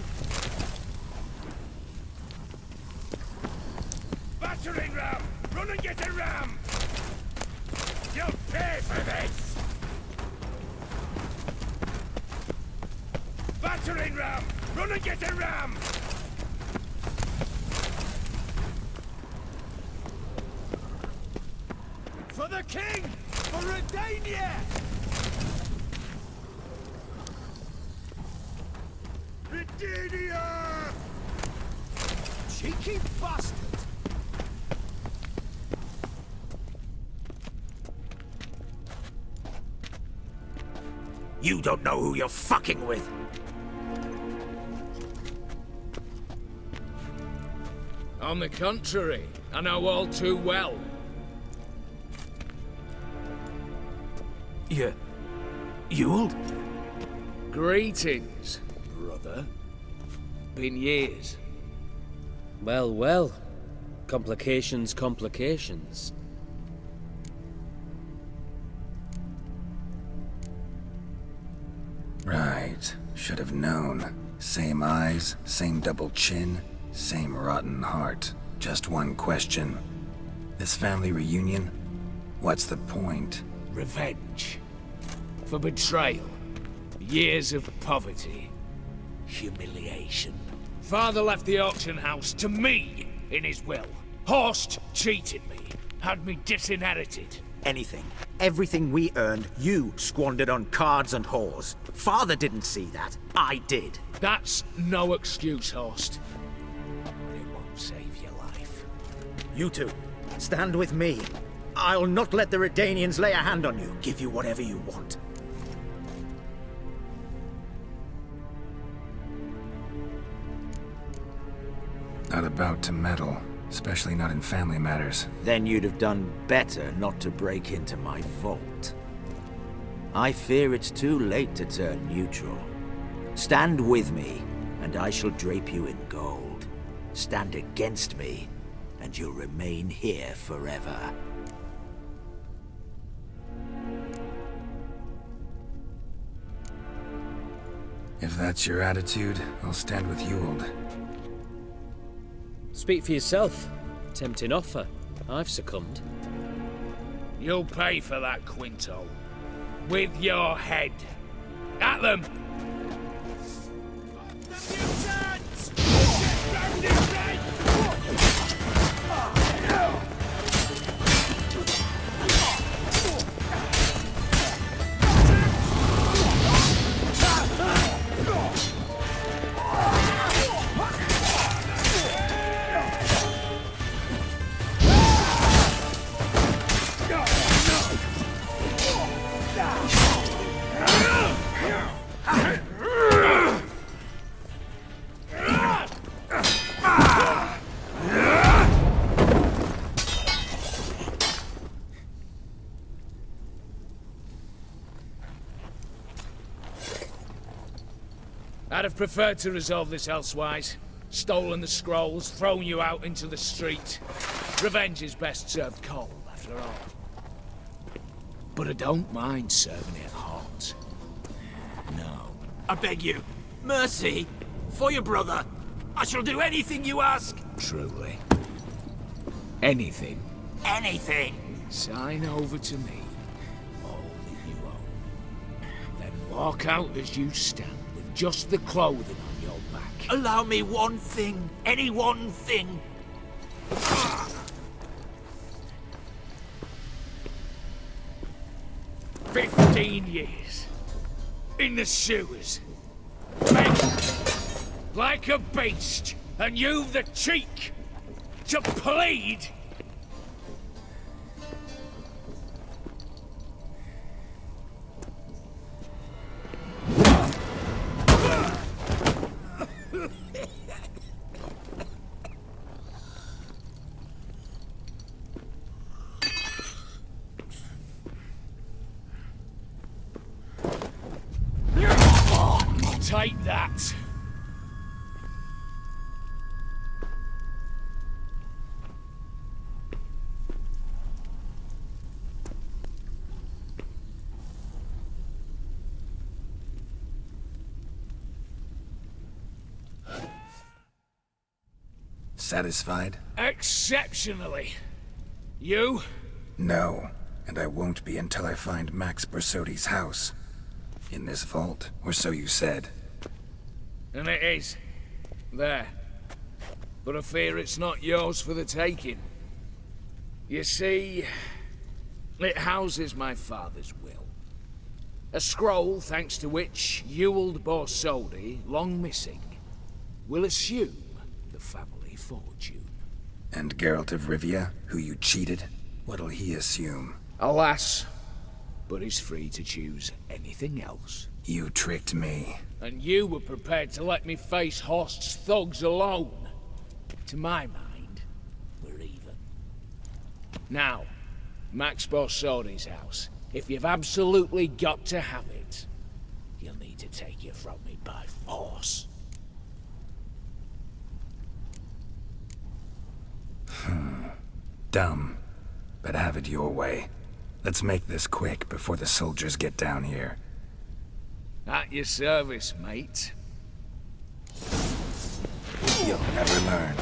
Battering ram! Run and get a ram! You'll pay for this! Battering ram! Run and get a ram! For the king! For Redania! Redania! Cheeky bastard! You don't know who you're fucking with! On the contrary, I know all too well. Ewald? Greetings, brother. Been years. Well, well. Complications, complications. Right. Should have known. Same eyes, same double chin, same rotten heart. Just one question. This family reunion? What's the point? Revenge. For betrayal. Years of poverty. Humiliation. Father left the auction house to me in his will. Horst cheated me. Had me disinherited. Anything. Everything we earned, you squandered on cards and whores. Father didn't see that. I did. That's no excuse, Horst. But it won't save your life. You two, stand with me. I'll not let the Redanians lay a hand on you. Give you whatever you want. Not about to meddle, especially not in family matters. Then you'd have done better not to break into my vault. I fear it's too late to turn neutral. Stand with me, and I shall drape you in gold. Stand against me, and you'll remain here forever. If that's your attitude, I'll stand with Ewald. Speak for yourself. Tempting offer. I've succumbed. You'll pay for that, Quinto. With your head. At them! I'd have preferred to resolve this elsewise. Stolen the scrolls, thrown you out into the street. Revenge is best served cold, after all. But I don't mind serving it hot. No. I beg you, mercy, for your brother. I shall do anything you ask. Truly. Anything. Anything. Sign over to me. All that you own. Then walk out as you stand. Just the clothing on your back. Allow me one thing. Any one thing. 15 years. In the sewers. Begging. Like a beast. And you've the cheek to plead. Take that. Satisfied? Exceptionally. You? No, and I won't be until I find Max Bersodi's house. In this vault, or so you said. And it is. There. But I fear it's not yours for the taking. You see, it houses my father's will. A scroll thanks to which Ewald Borsodi, long missing, will assume the family fortune. And Geralt of Rivia, who you cheated, what'll he assume? Alas, but he's free to choose anything else. You tricked me. And you were prepared to let me face Horst's thugs alone. To my mind, we're even. Now, Max Borsodi's house. If you've absolutely got to have it, you'll need to take it from me by force. Dumb, but have it your way. Let's make this quick before the soldiers get down here. At your service, mate. You'll never learn.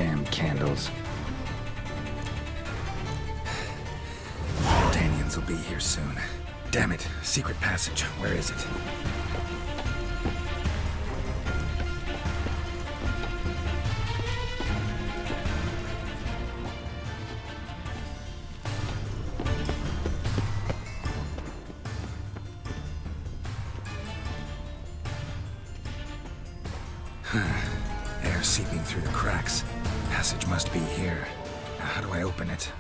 Damn candles. Danians will be here soon. Damn it, secret passage. Where is it? Air seeping through the cracks. Passage must be here. Now, how do I open it?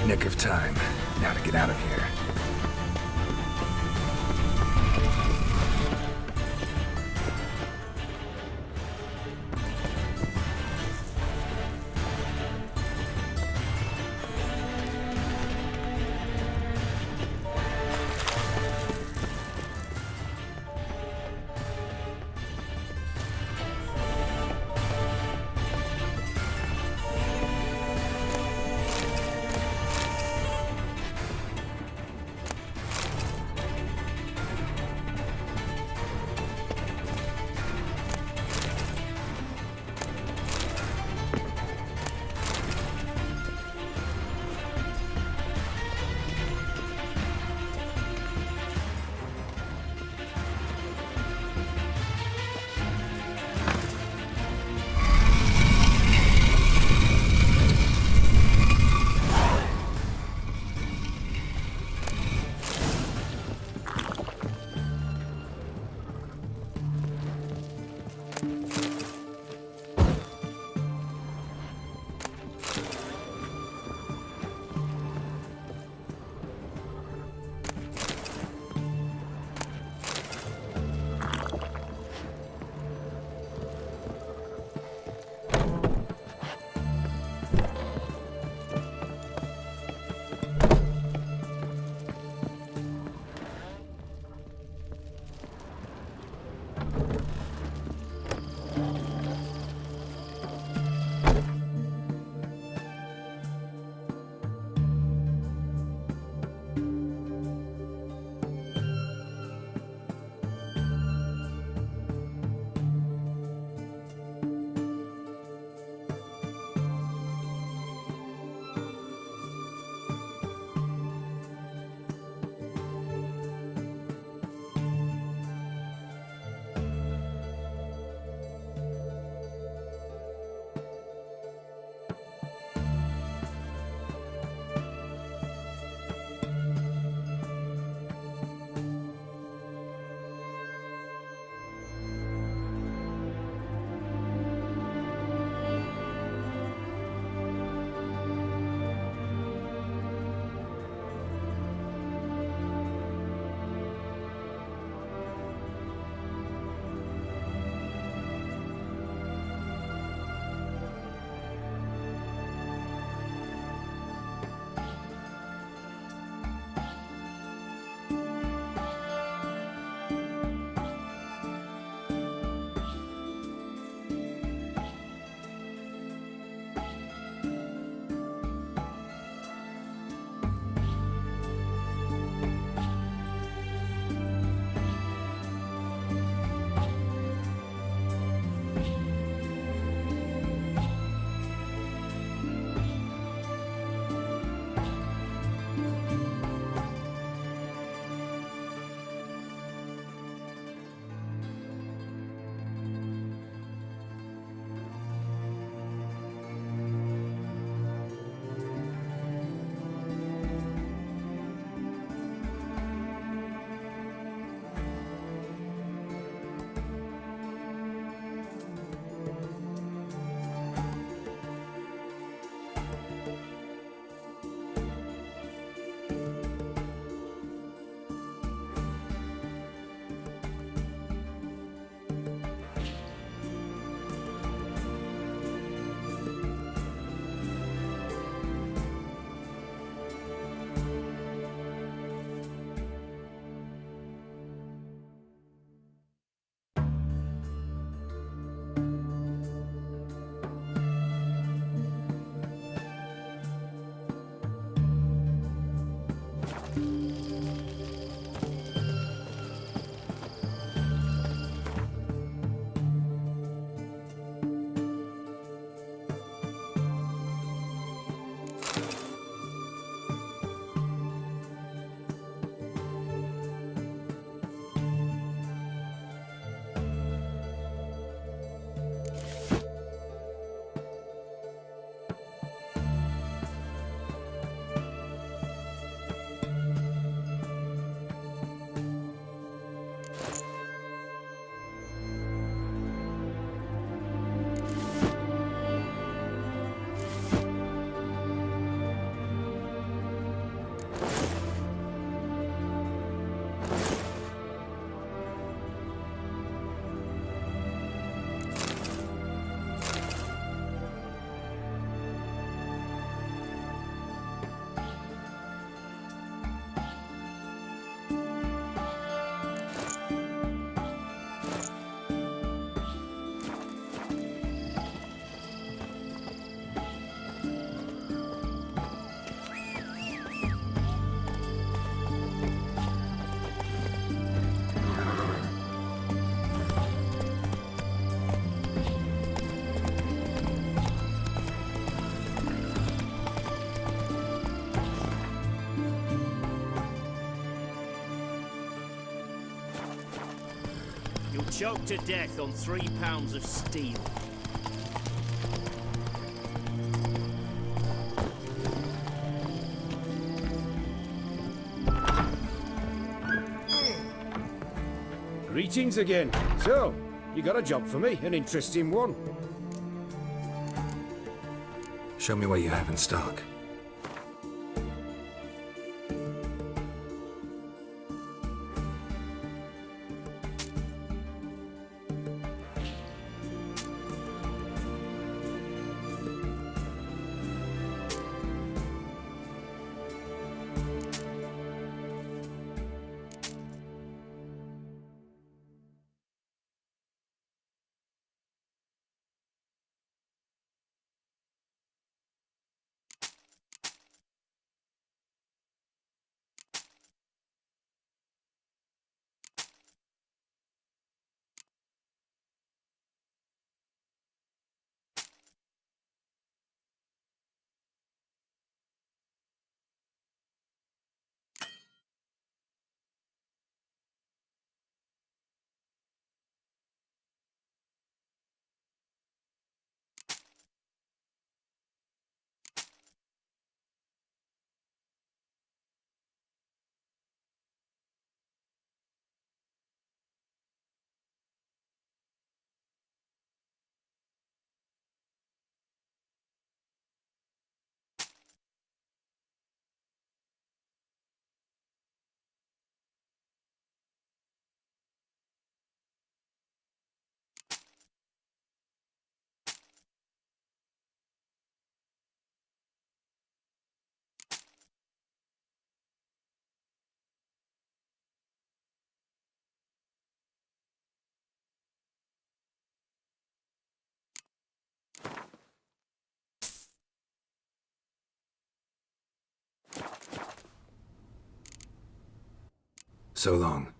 Nick of time. Now to get out of here. choked to death on 3 pounds of steel. Greetings again. So, you got a job for me, an interesting one. Show me what you have in stock. So long.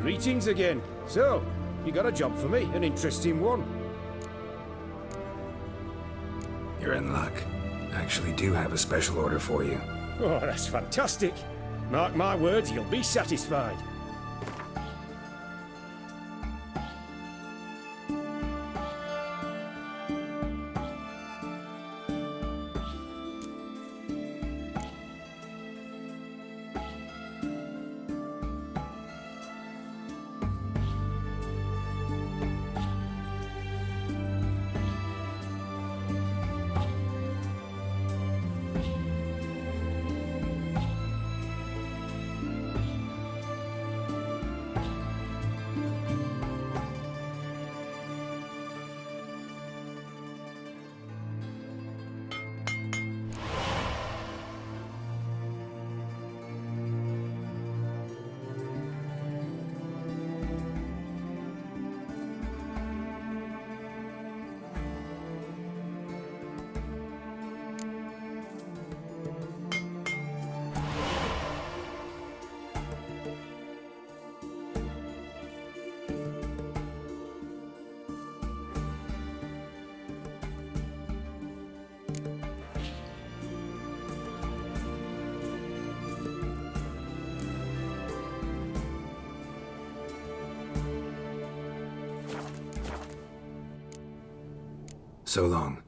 Greetings again. So, you got a job for me, an interesting one. You're in luck. I actually do have a special order for you. Oh, that's fantastic. Mark my words, you'll be satisfied. So long.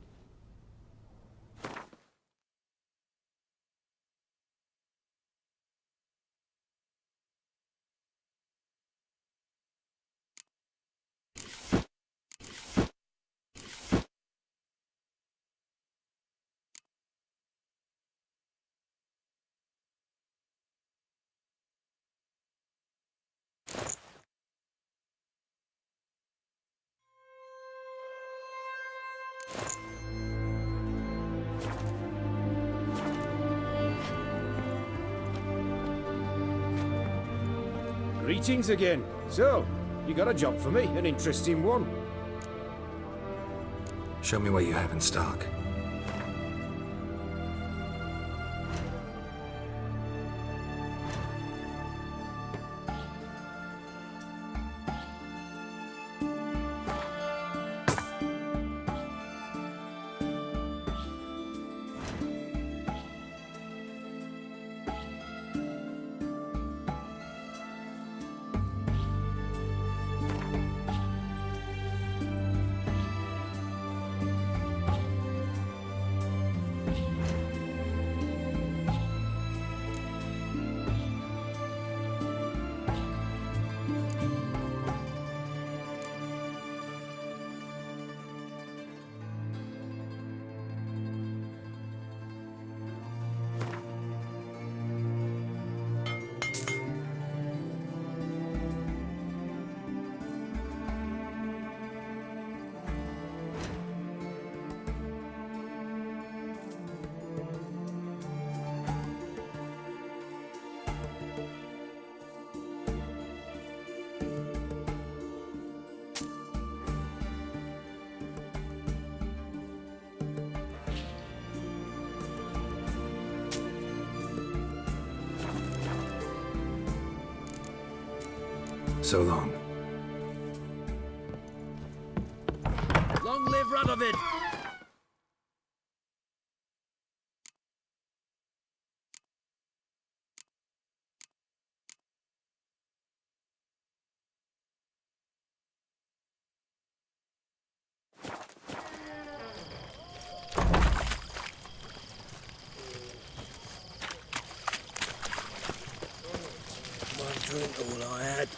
Greetings again. So, you got a job for me, an interesting one. Show me what you have in stock. So long. Long live Radovid! One drink all I had.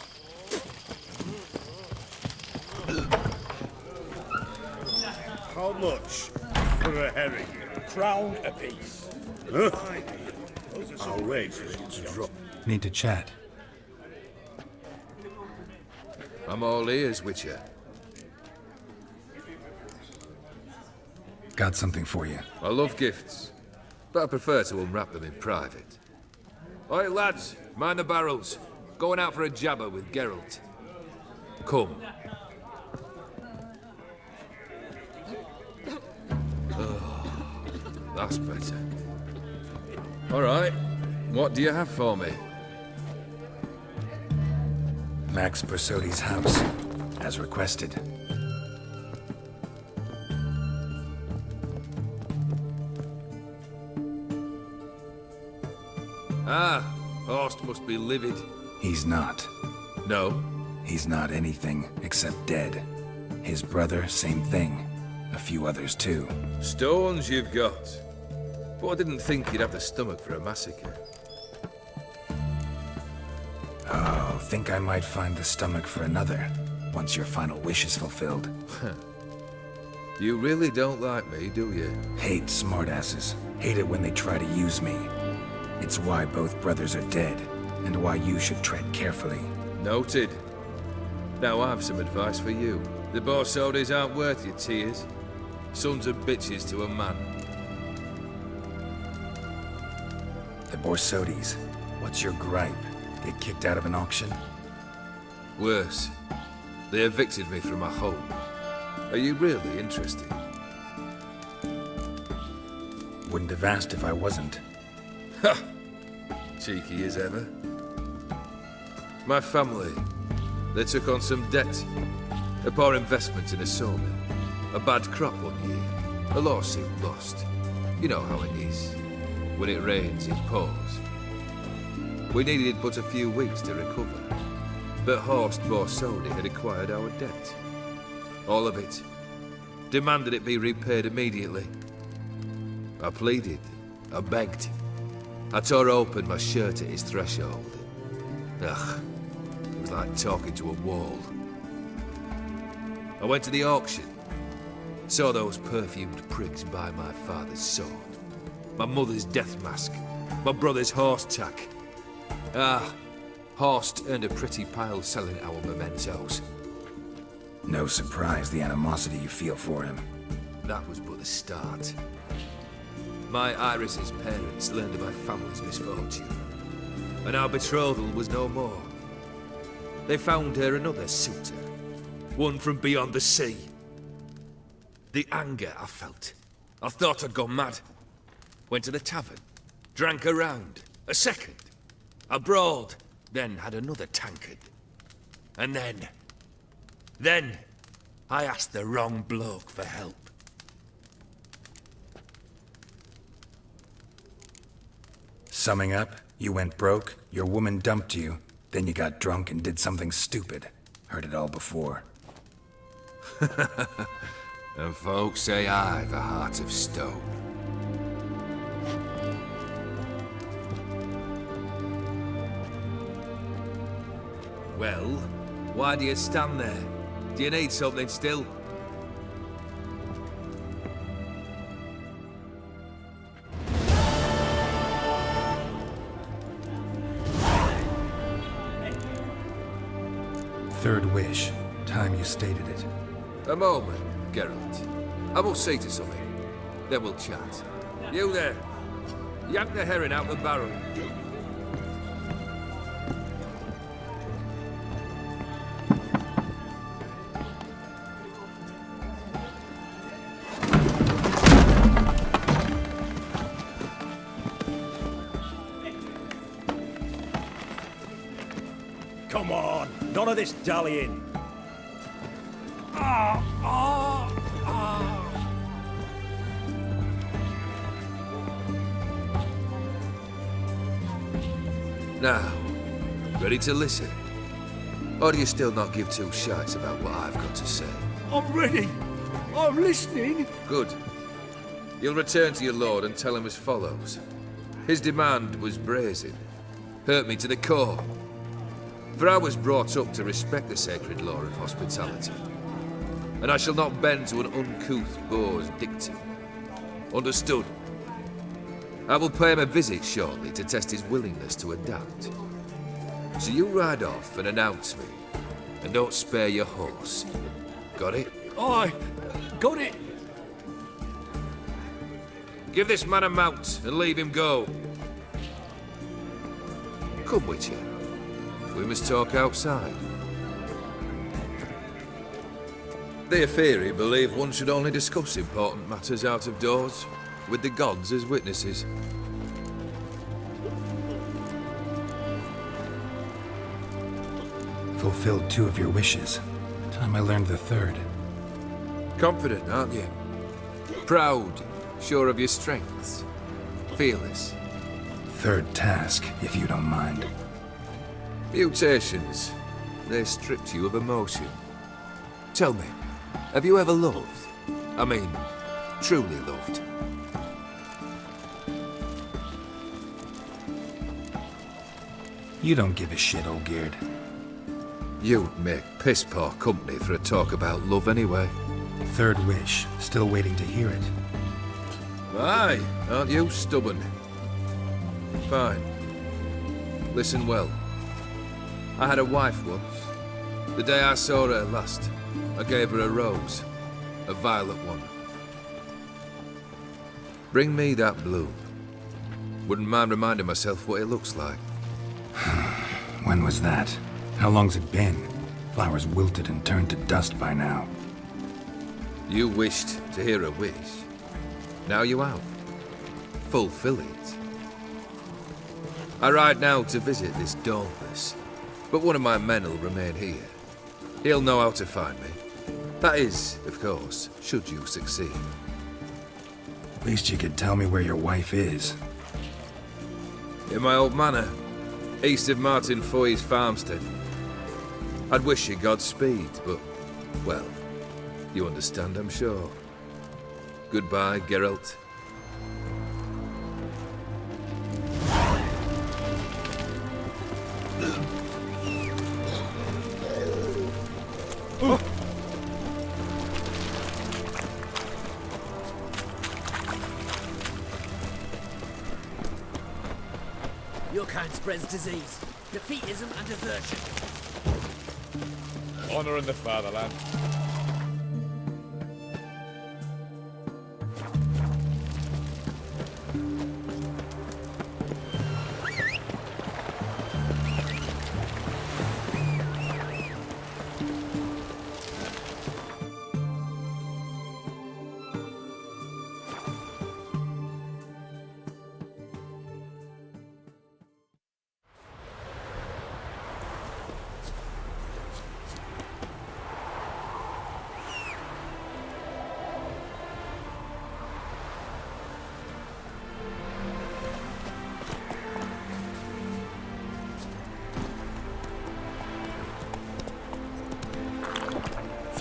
How much for a herring? Crown apiece. Huh? I'll wait for it to drop. Need to chat. I'm all ears, Witcher. Got something for you. I love gifts, but I prefer to unwrap them in private. Oi, lads, mind the barrels. Going out for a jabber with Geralt. Come. Oh, that's better. All right, what do you have for me? Max Bersodi's house, as requested. Ah, Horst must be livid. He's not. No? He's not anything except dead. His brother, same thing. A few others too. Stones you've got. But I didn't think you'd have the stomach for a massacre. Oh, think I might find the stomach for another, once your final wish is fulfilled. You really don't like me, do you? Hate smartasses. Hate it when they try to use me. It's why both brothers are dead, and why you should tread carefully. Noted. Now I have some advice for you. The Borsodis aren't worth your tears. Sons of bitches to a man. The Borsodis. What's your gripe? Get kicked out of an auction? Worse. They evicted me from my home. Are you really interested? Wouldn't have asked if I wasn't. Ha! Cheeky as ever. My family, they took on some debt. A poor investment in a sawmill. A bad crop one year. A lawsuit lost. You know how it is. When it rains, it pours. We needed but a few weeks to recover. But Horst Borsodi had acquired our debt. All of it. Demanded it be repaid immediately. I pleaded. I begged. I tore open my shirt at his threshold. Ugh. It was like talking to a wall. I went to the auction. Saw those perfumed pricks buy my father's sword. My mother's death mask. My brother's horse tack. Ah, Horst earned a pretty pile selling our mementos. No surprise the animosity you feel for him. That was but the start. My Iris's parents learned of my family's misfortune, and our betrothal was no more. they found her another suitor. One from beyond the sea. The anger I felt. I thought I'd gone mad. Went to the tavern. Drank a round. A second. I brawled. Then had another tankard. And then I asked the wrong bloke for help. Summing up, you went broke, your woman dumped you, then you got drunk and did something stupid. Heard it all before. And folks say I've a heart of stone. Well, why do you stand there? Do you need something still? Third wish. Time you stated it. A moment, Geralt. I will see to something. Then we'll chat. You there. Yank the herring out the barrel. Come on, none of this dallying. Now, ready to listen? Or do you still not give two shites about what I've got to say? I'm ready. I'm listening. Good. You'll return to your lord and tell him as follows. His demand was brazen. Hurt me to the core. For I was brought up to respect the sacred law of hospitality. And I shall not bend to an uncouth boor's dictum. Understood? I will pay him a visit shortly to test his willingness to adapt. So you ride off and announce me. And don't spare your horse. Got it? Aye, got it. Give this man a mount and leave him go. Come, Witcher. We must talk outside. The Aetheri believe one should only discuss important matters out of doors, with the gods as witnesses. Fulfilled 2 of your wishes. Time I learned the 3rd. Confident, aren't you? Proud, sure of your strengths. Fearless. 3rd task, if you don't mind. Mutations. They stripped you of emotion. Tell me, have you ever loved? I mean, truly loved? You don't give a shit, old Geared. You'd make piss-poor company for a talk about love anyway. 3rd wish. Still waiting to hear it. Aye, aren't you stubborn? Fine. Listen well. I had a wife once. The day I saw her last, I gave her a rose. A violet one. Bring me that bloom. Wouldn't mind reminding myself what it looks like. When was that? How long's it been? Flowers wilted and turned to dust by now. You wished to hear a wish. Now you have. Fulfill it. I ride now to visit this dauntless, but one of my men will remain here. He'll know how to find me. That is, of course, should you succeed. Least you could tell me where your wife is. In my old manor, east of Martin Foy's farmstead. I'd wish you Godspeed, but, well, you understand, I'm sure. Goodbye, Geralt. Your kind spreads disease, defeatism and desertion. Honor in the fatherland.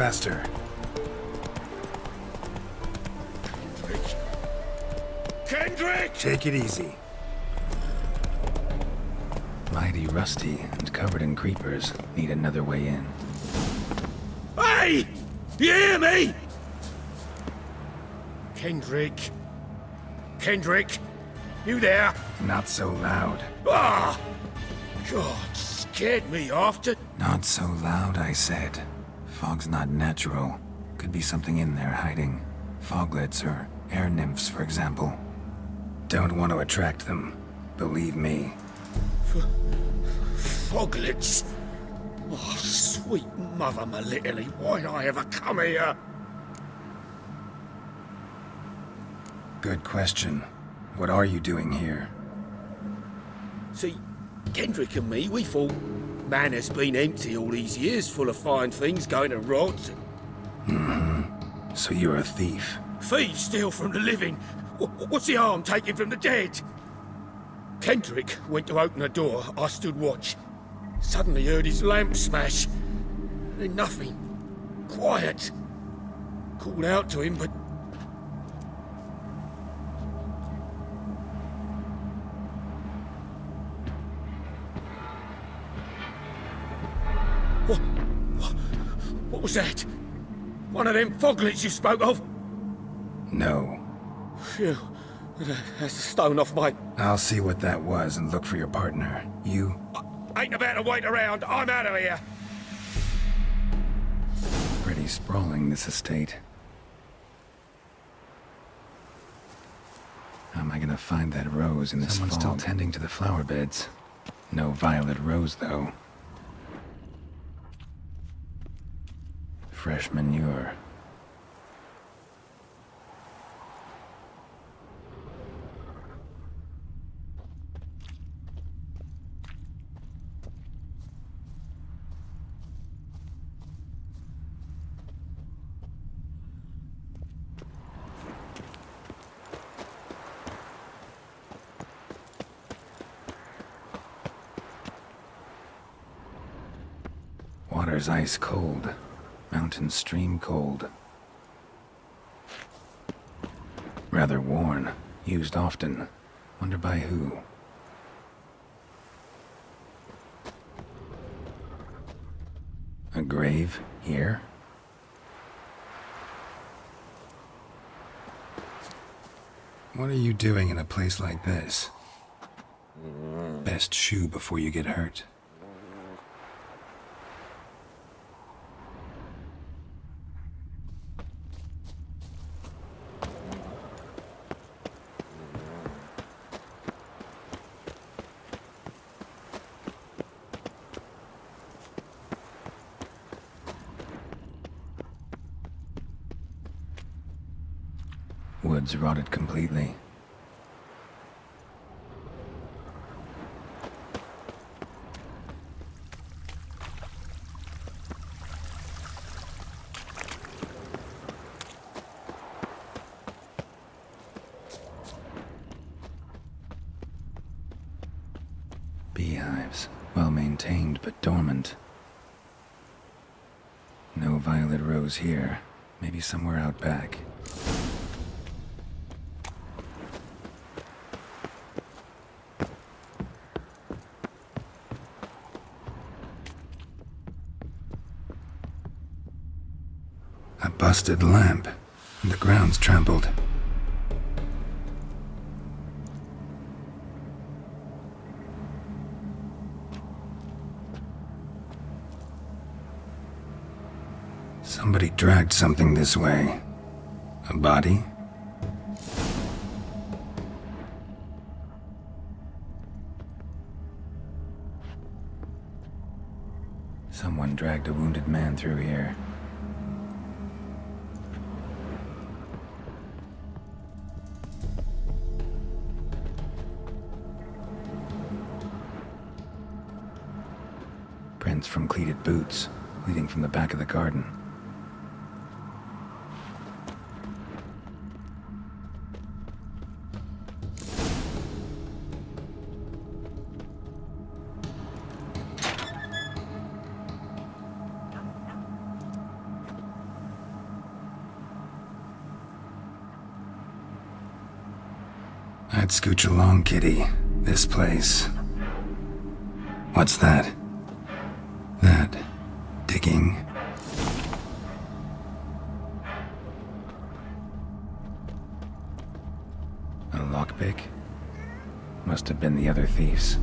faster. Kendrick! Take it easy. Mighty rusty and covered in creepers. Need another way in. Hey! You hear me? Kendrick. Kendrick, you there? Not so loud. Ah! God, scared me off to... Not so loud, I said. Fog's not natural. Could be something in there hiding. Foglets or air nymphs, for example. Don't want to attract them. Believe me. Foglets? Oh, sweet mother Melitterly, why'd I ever come here? Good question. What are you doing here? See, Kendrick and me, we thought Manor's been empty all these years, full of fine things going to rot. Mm-hmm. So you're a thief. Thieves steal from the living. What's the harm taking from the dead? Kendrick went to open the door. I stood watch. Suddenly heard his lamp smash. Then nothing. Quiet. Called out to him, but... What was that? One of them foglets you spoke of? No. Phew. That's a stone off my... I'll see what that was and look for your partner. You? Ain't about to wait around. I'm out of here. Pretty sprawling, this estate. How am I gonna find that rose in this fog? Someone's still tending to the flower beds. No violet rose, though. Fresh manure. Water's ice cold. Mountain stream cold. Rather worn. Used often. Wonder by who? A grave here? What are you doing in a place like this? Best shoo before you get hurt. Woods rotted completely. Beehives, well maintained but dormant. No violet rose here. Maybe somewhere out back. A busted lamp, and the ground's trampled. Somebody dragged something this way. A body? Someone dragged a wounded man through here. Prints from cleated boots, leading from the back of the garden. Let's scooch along, kitty. This place. What's that? That. Digging. A lockpick? Must have been the other thieves.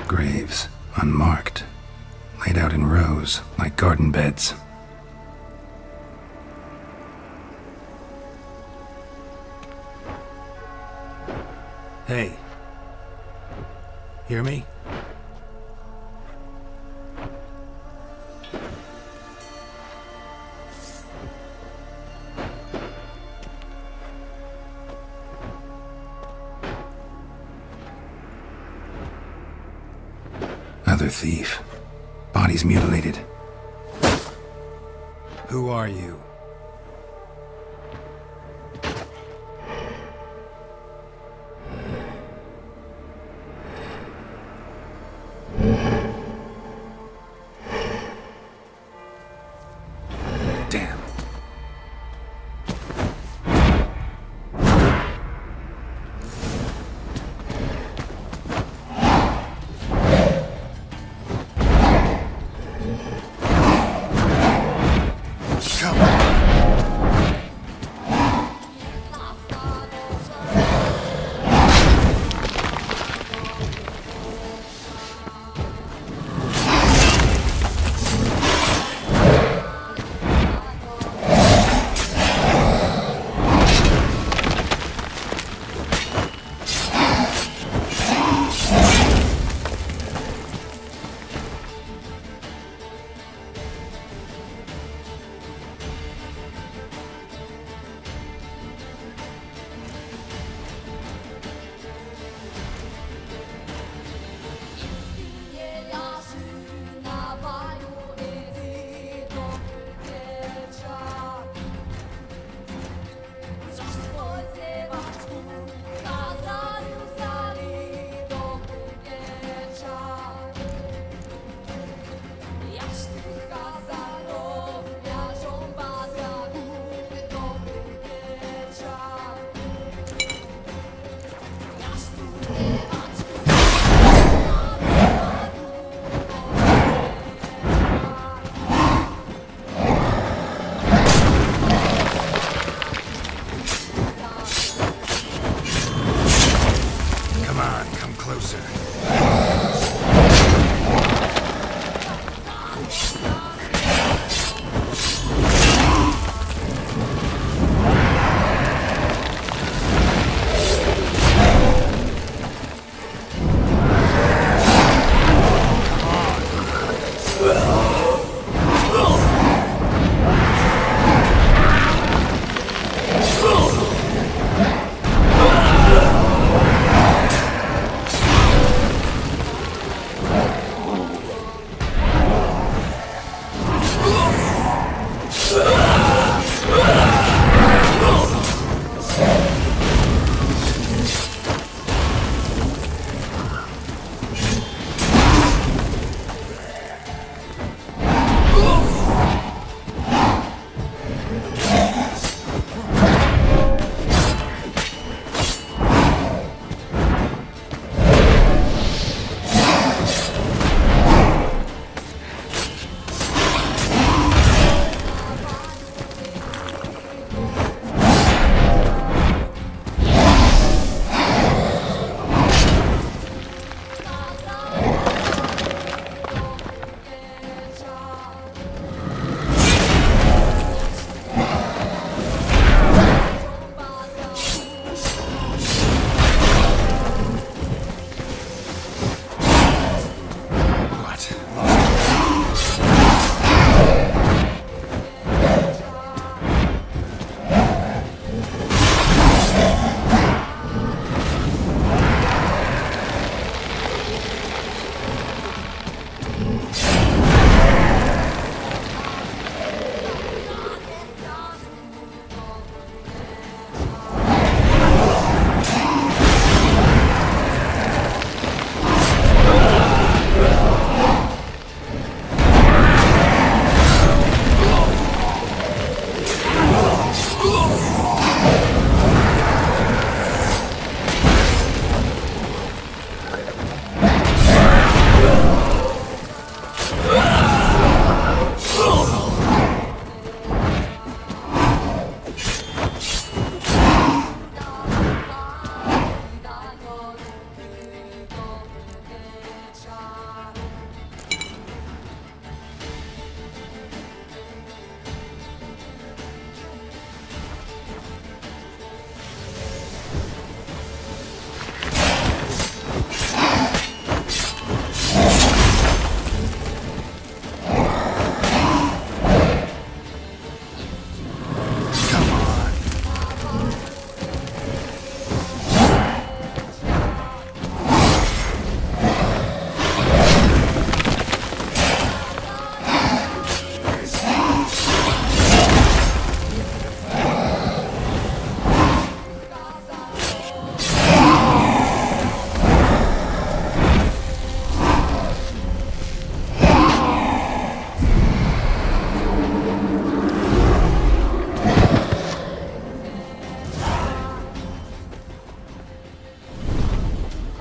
Graves, unmarked, laid out in rows like garden beds. Hey. Hear me? Another thief. Body's mutilated. Who are you? Damn.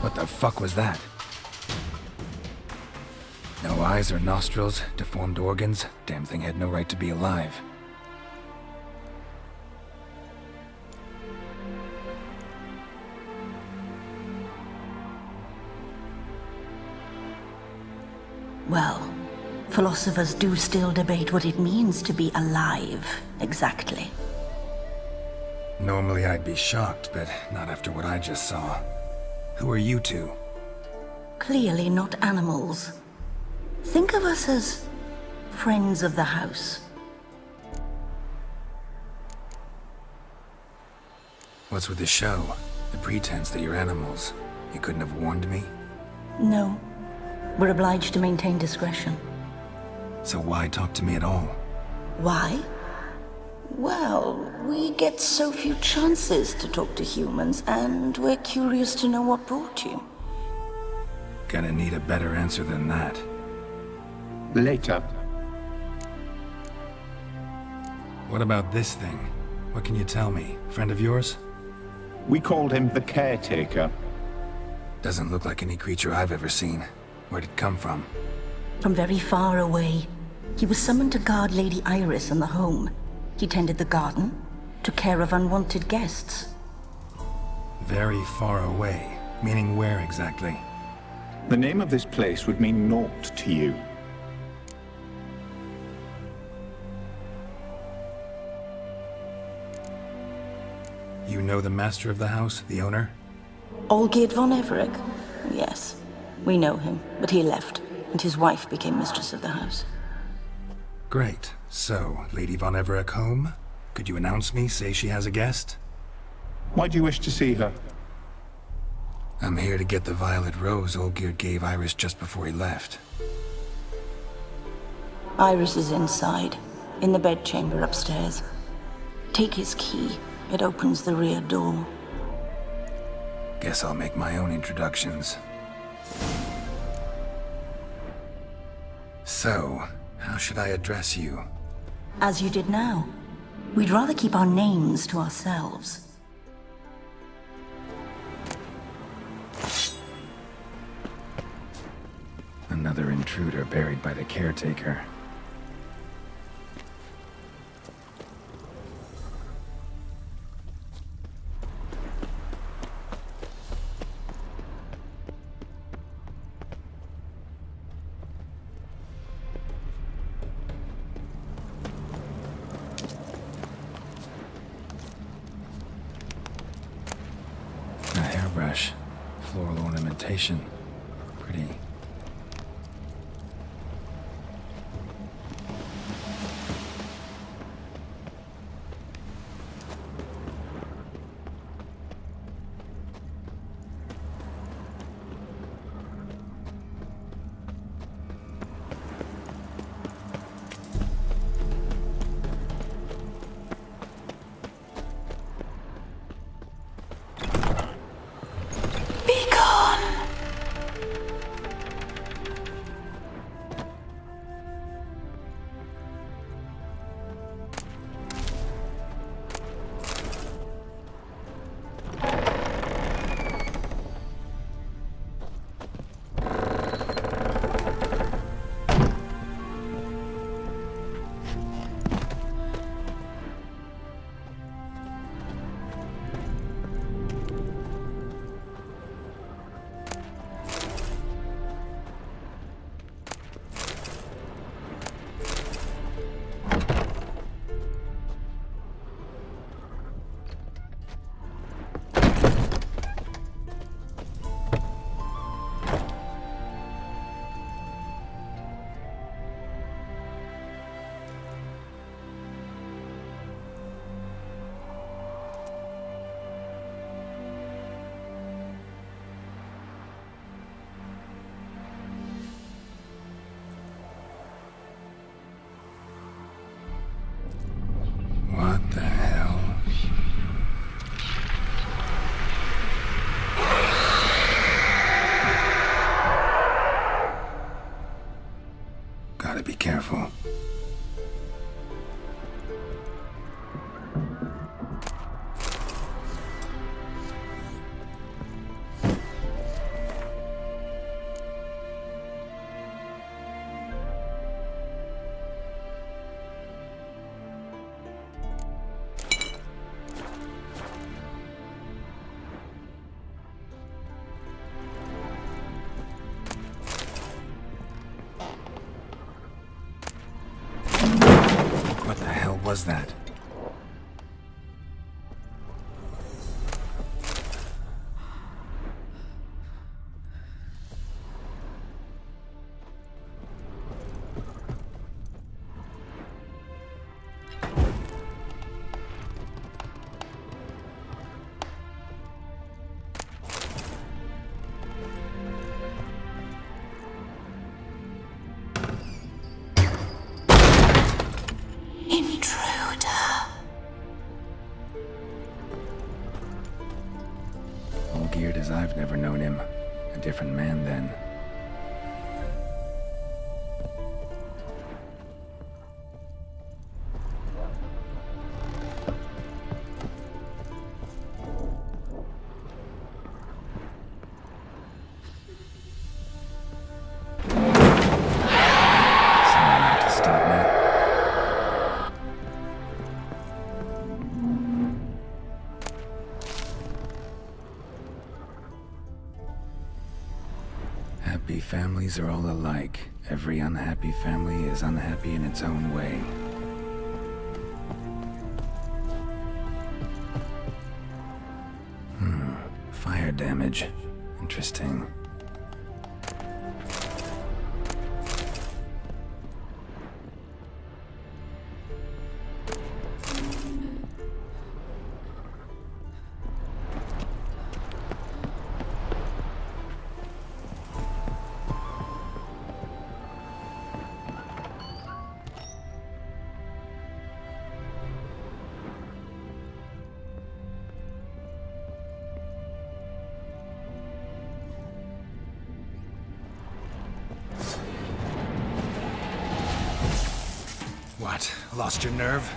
What the fuck was that? No eyes or nostrils, deformed organs. Damn thing had no right to be alive. Well, philosophers do still debate what it means to be alive, exactly. Normally I'd be shocked, but not after what I just saw. Who are you two? Clearly not animals. Think of us as friends of the house. What's with the show? The pretense that you're animals. You couldn't have warned me? No. We're obliged to maintain discretion. So why talk to me at all? Why? Well, we get so few chances to talk to humans, and we're curious to know what brought you. Gonna need a better answer than that. Later. What about this thing? What can you tell me? Friend of yours? We called him the Caretaker. Doesn't look like any creature I've ever seen. Where'd it come from? From very far away. He was summoned to guard Lady Iris and the home. He tended the garden, took care of unwanted guests. Very far away. Meaning where exactly? The name of this place would mean naught to you. You know the master of the house, the owner? Olgierd von Everec? Yes. We know him, but he left, and his wife became mistress of the house. Great. So, Lady von Everec home? Could you announce me, say she has a guest? Why do you wish to see her? I'm here to get the violet rose Olgierd gave Iris just before he left. Iris is inside, in the bedchamber upstairs. Take his key. It opens the rear door. Guess I'll make my own introductions. So, how should I address you? As you did now. We'd rather keep our names to ourselves. Another intruder buried by the caretaker. A hairbrush. Floral ornamentation. Pretty. was that? All geared as I've never known him. A different man then. Someone out to stop me. Happy families are all alike. Every unhappy family is unhappy in its own way. Fire damage. Interesting. What? Lost your nerve?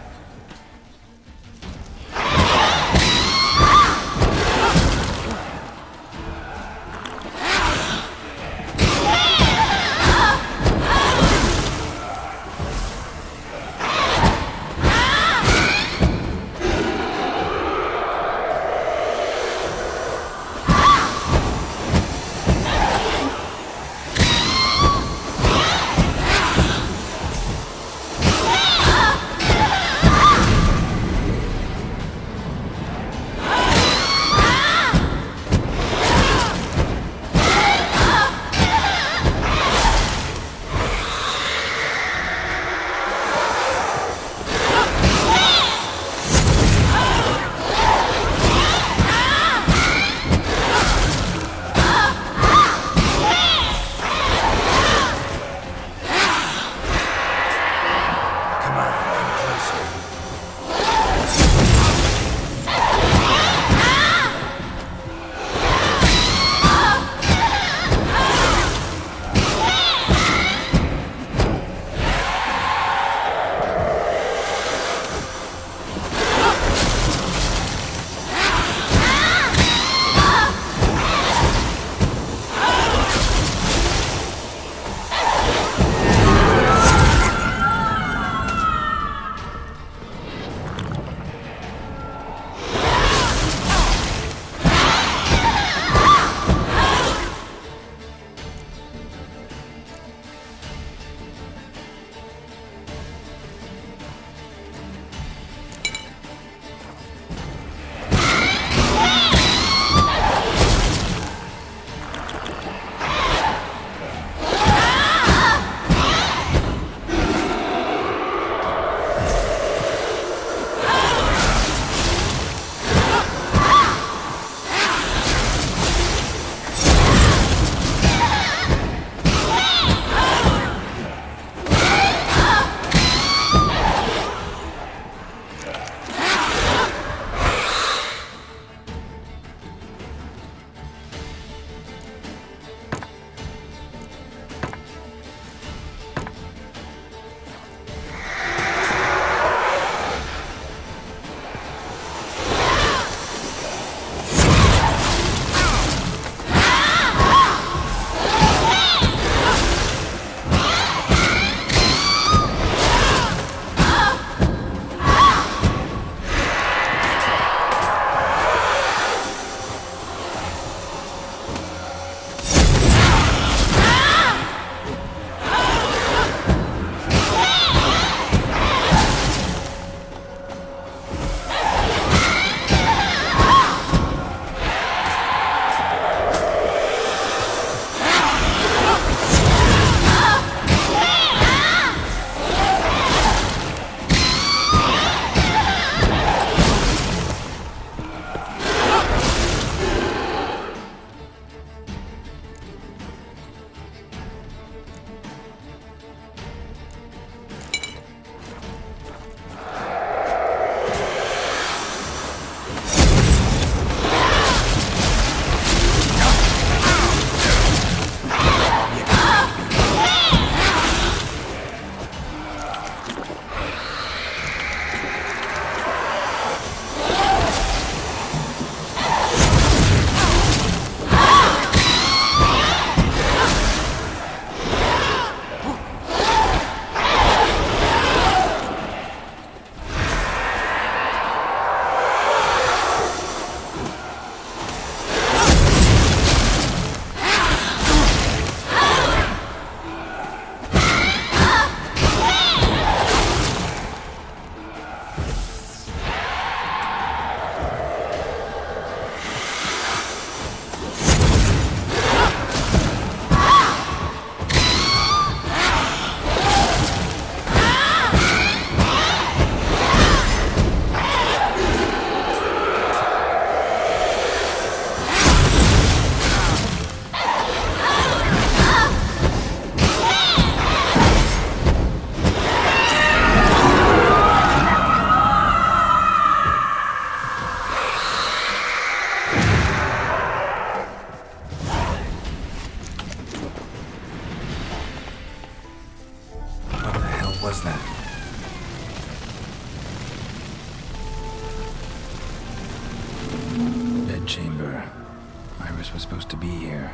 to be here.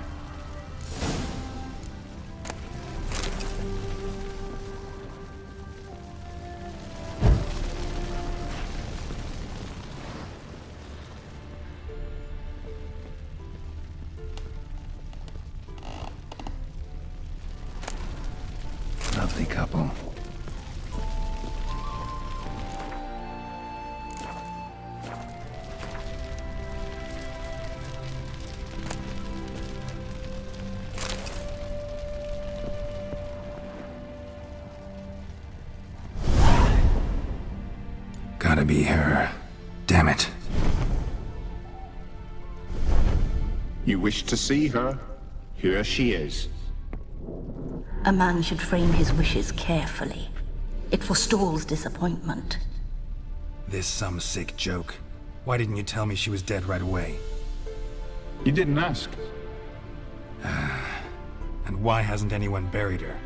Lovely couple. Gotta be her. Damn it. You wish to see her? Here she is. A man should frame his wishes carefully. It forestalls disappointment. This some sick joke. Why didn't you tell me she was dead right away? You didn't ask. And why hasn't anyone buried her?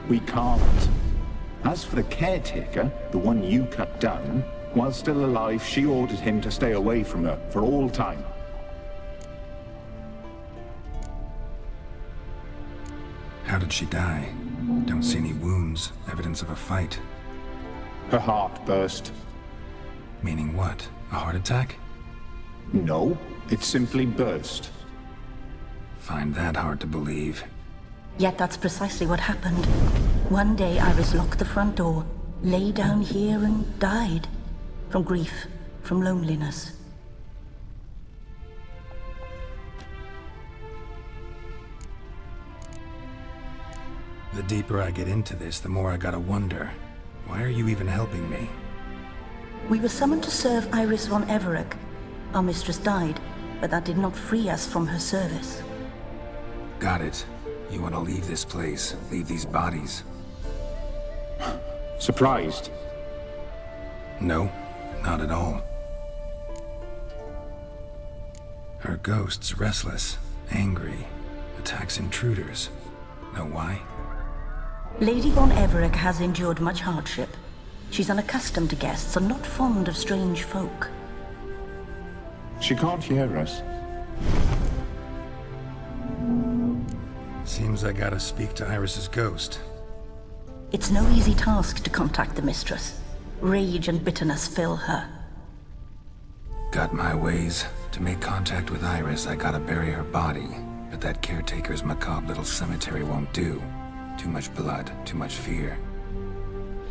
We can't. As for the caretaker, the one you cut down, while still alive, she ordered him to stay away from her for all time. How did she die? Don't see any wounds, evidence of a fight. Her heart burst. Meaning what? A heart attack? No, it simply burst. Find that hard to believe. Yet that's precisely what happened. One day Iris locked the front door, lay down here and died. From grief, from loneliness. The deeper I get into this, the more I gotta wonder. Why are you even helping me? We were summoned to serve Iris von Everec. Our mistress died, but that did not free us from her service. Got it. You want to leave this place, leave these bodies. Surprised? No, not at all. Her ghost's restless, angry, attacks intruders. Know why? Lady von Everec has endured much hardship. She's unaccustomed to guests and not fond of strange folk. She can't hear us. Seems I gotta speak to Iris's ghost. It's no easy task to contact the mistress. Rage and bitterness fill her. Got my ways. To make contact with Iris, I gotta bury her body. But that caretaker's macabre little cemetery won't do. Too much blood, too much fear.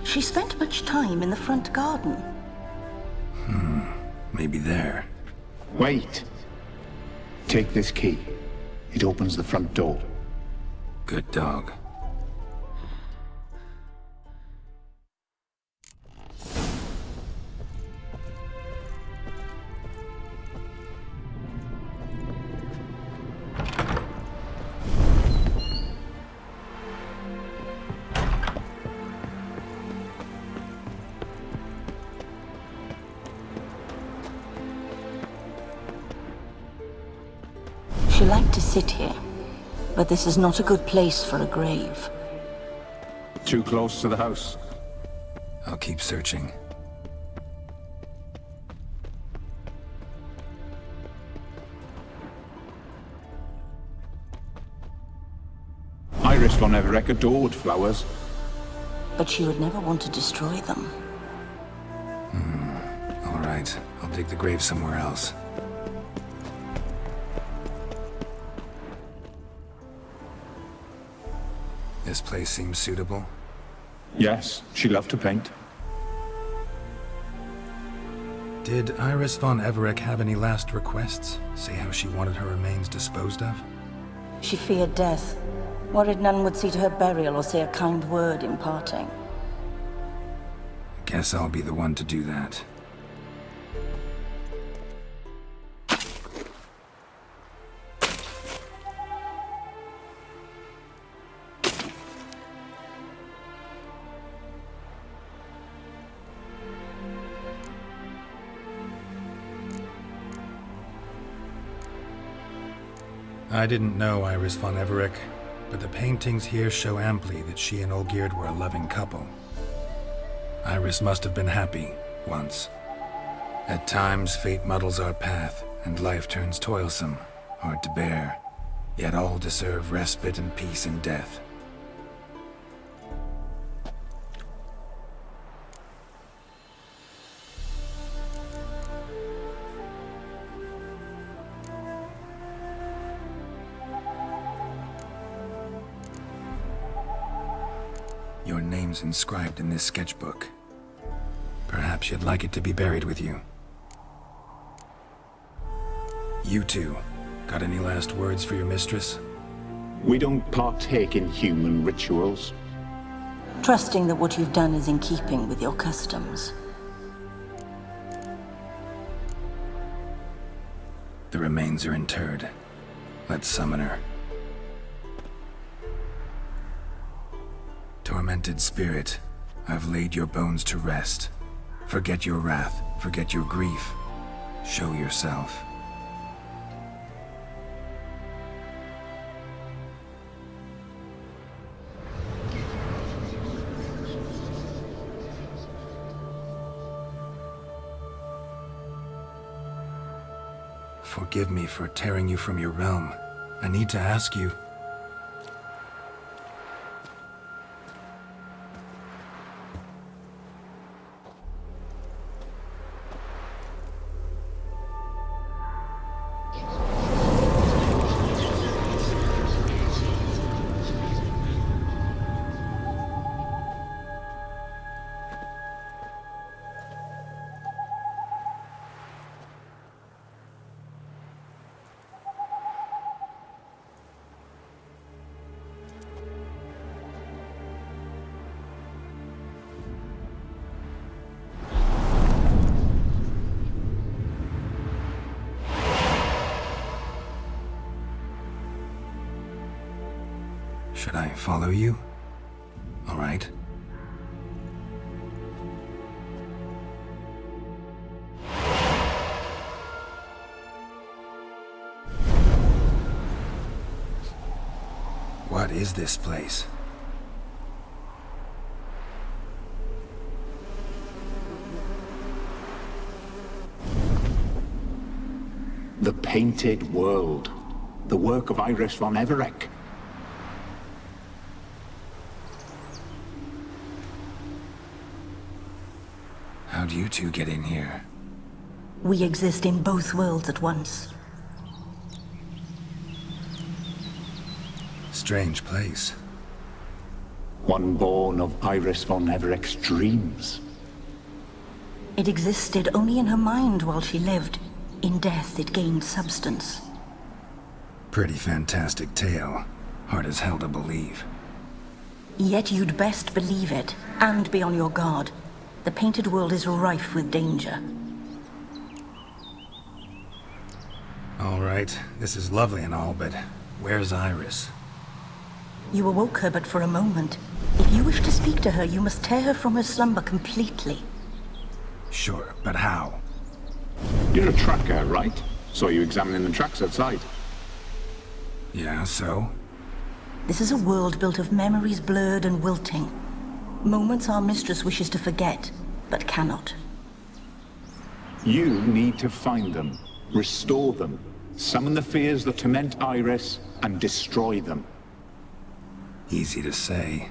She spent much time in the front garden. Maybe there. Wait. Take this key. It opens the front door. Good dog. She liked to sit here, but this is not a good place for a grave. Too close to the house. I'll keep searching. Iris von Everec adored flowers. But she would never want to destroy them. All right, I'll dig the grave somewhere else. This place seems suitable. Yes, she loved to paint. Did Iris von Everec have any last requests? Say how she wanted her remains disposed of? She feared death, worried none would see to her burial or say a kind word in parting. Guess I'll be the one to do that. I didn't know Iris von Everec, but the paintings here show amply that she and Olgierd were a loving couple. Iris must have been happy, once. At times, fate muddles our path, and life turns toilsome, hard to bear, yet all deserve respite and peace in death. Your name's inscribed in this sketchbook. Perhaps you'd like it to be buried with you. You two, got any last words for your mistress? We don't partake in human rituals. Trusting that what you've done is in keeping with your customs. The remains are interred. Let's summon her. Tormented spirit, I've laid your bones to rest. Forget your wrath, forget your grief. Show yourself. Forgive me for tearing you from your realm. I need to ask you. Should I follow you? All right. What is this place? The Painted World. The work of Iris von Everec. How'd you two get in here? We exist in both worlds at once. Strange place. One born of Iris von Everec's dreams. It existed only in her mind while she lived. In death, it gained substance. Pretty fantastic tale. Hard as hell to believe. Yet you'd best believe it, and be on your guard. The Painted World is rife with danger. All right, this is lovely and all, but where's Iris? You awoke her but for a moment. If you wish to speak to her, you must tear her from her slumber completely. Sure, but how? You're a tracker, right? Saw you examining the tracks outside. Yeah, so? This is a world built of memories blurred and wilting. Moments our mistress wishes to forget, but cannot. You need to find them, restore them, summon the fears that torment Iris, and destroy them. Easy to say.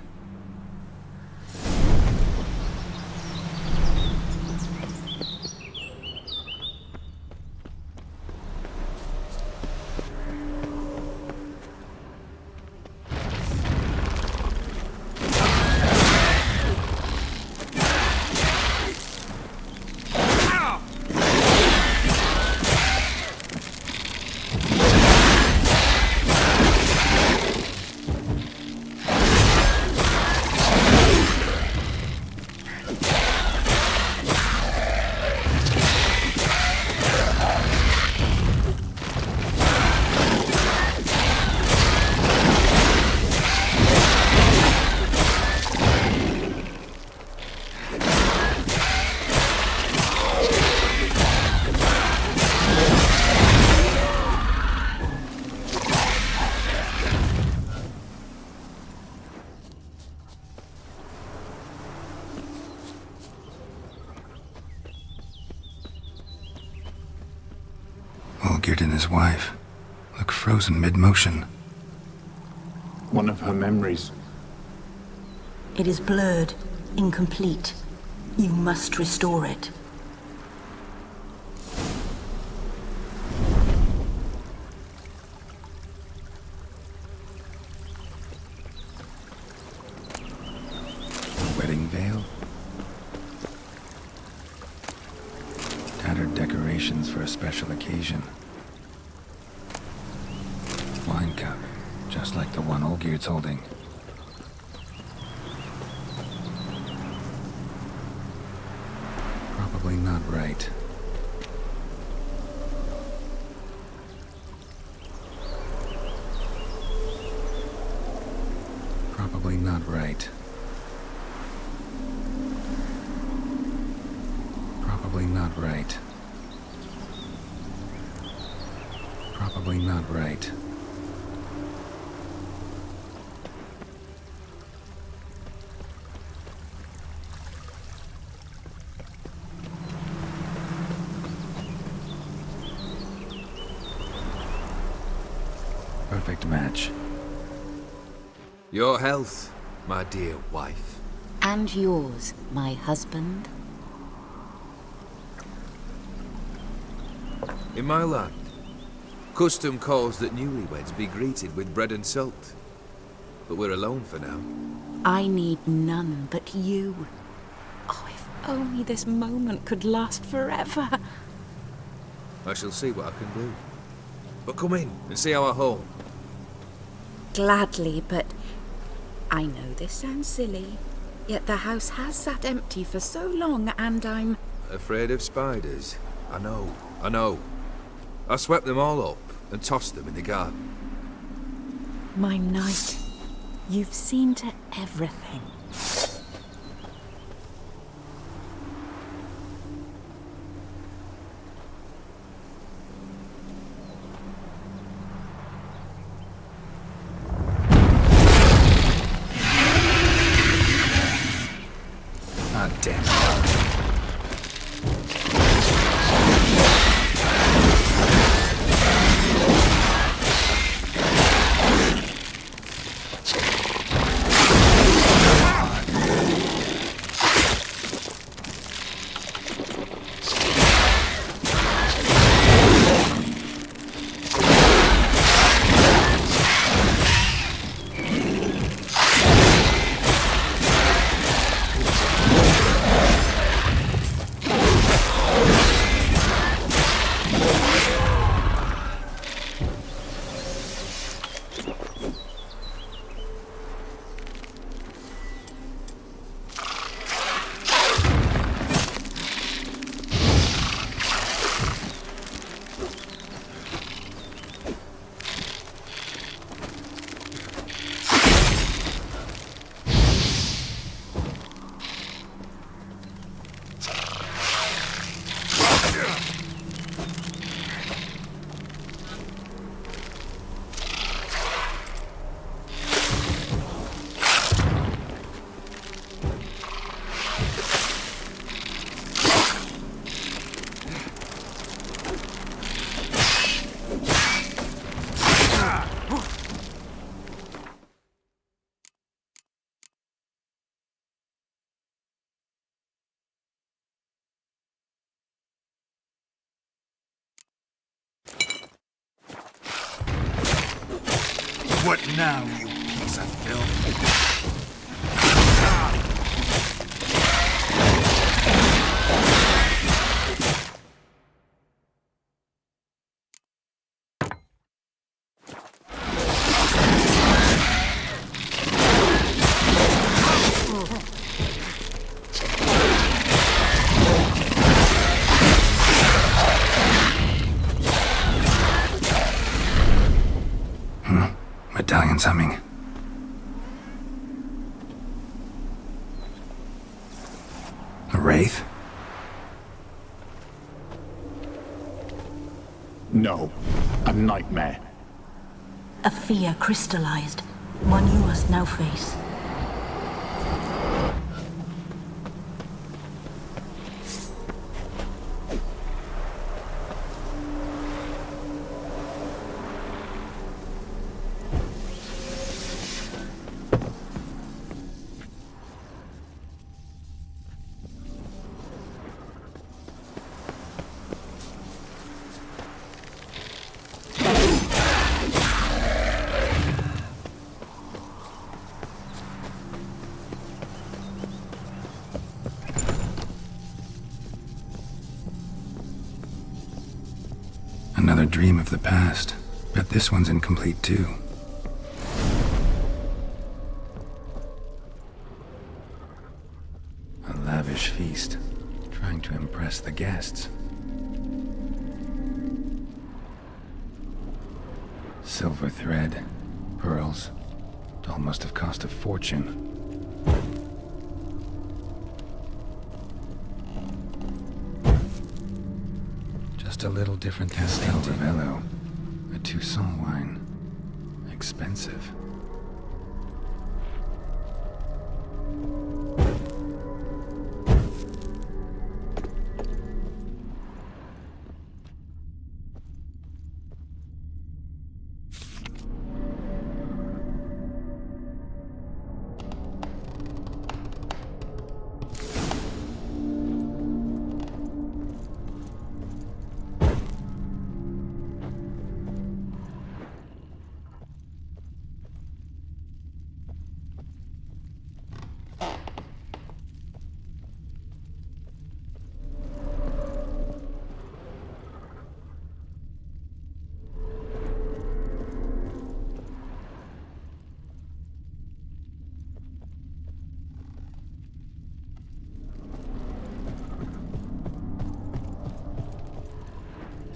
Olgierd and his wife look frozen mid-motion. One of her memories. It is blurred, incomplete. You must restore it. Wedding veil. Tattered decorations for a special occasion. Wine cup, just like the one Olgierd's holding. Probably not right. Probably not right. Probably not right. Probably not right. Perfect match. Your health, my dear wife. And yours, my husband. In my land, custom calls that newlyweds be greeted with bread and salt. But we're alone for now. I need none but you. Oh, if only this moment could last forever. I shall see what I can do. But come in and see our home. Gladly, but I know this sounds silly, yet the house has sat empty for so long, and I'm... Afraid of spiders? I know. I swept them all up and tossed them in the garden. My knight, you've seen to everything. Ah, damn it. What now, you piece of filth? Medallion's humming. A wraith? No, a nightmare. A fear crystallized, one you must now face. dream of the past. Bet this one's incomplete too. A lavish feast, trying to impress the guests. Silver thread, pearls. Doll must have cost a fortune. Just a little different than Castelravello. A Toussaint wine. Expensive.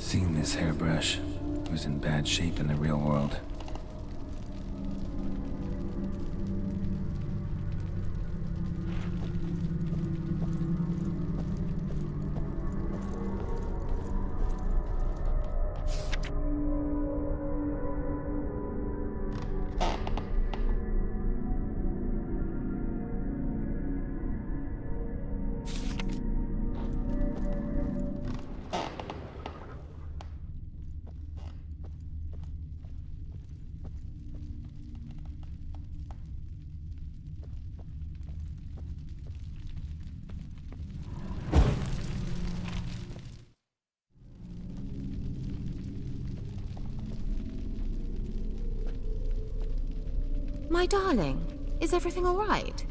Seen this hairbrush. It was in bad shape in the real world. My darling, is everything all right?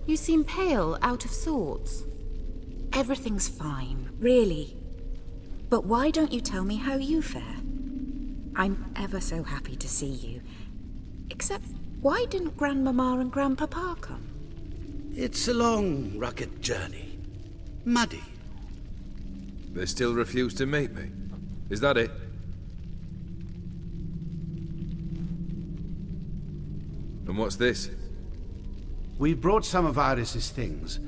You seem pale, out of sorts. Everything's fine, really. But why don't you tell me how you fare? I'm ever so happy to see you. Except, why didn't Grandmama and Grandpapa come? It's a long, rugged journey. Muddy. They still refuse to meet me. Is that it? And what's this? We've brought some of Iris's things.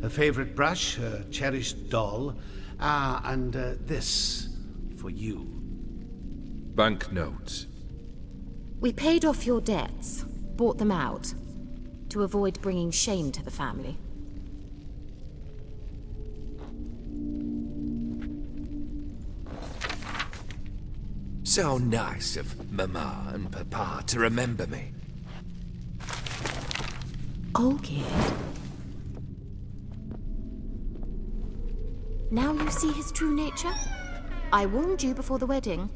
Her favorite brush, her cherished doll, and this for you. Banknotes. We paid off your debts, bought them out, to avoid bringing shame to the family. So nice of Mama and Papa to remember me. Oh, kid. Now you see his true nature? I warned you before the wedding.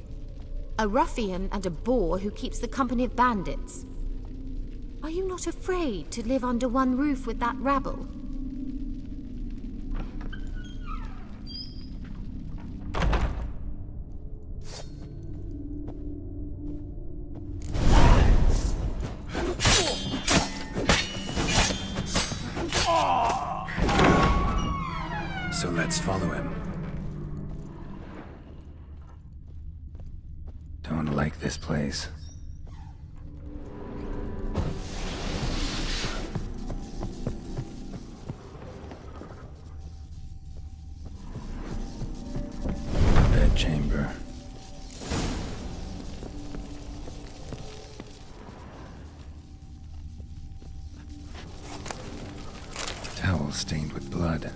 A ruffian and a boor who keeps the company of bandits. Are you not afraid to live under one roof with that rabble? So let's follow him. Don't like this place. Bedchamber. Towel stained with blood.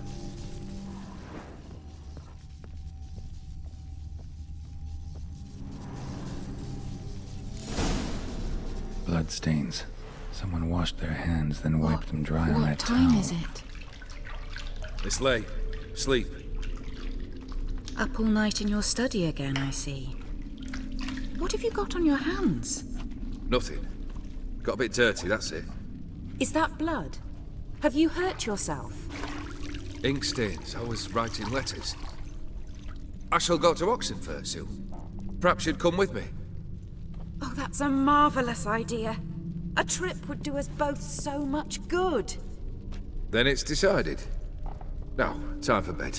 Blood stains. Someone washed their hands, then wiped them dry on that towel. What time is it? It's late. Sleep. Up all night in your study again, I see. What have you got on your hands? Nothing. Got a bit dirty, that's it. Is that blood? Have you hurt yourself? Ink stains. I was writing letters. I shall go to Oxenfurt soon. Perhaps you'd come with me. Oh, that's a marvelous idea. A trip would do us both so much good. Then it's decided. Now, time for bed.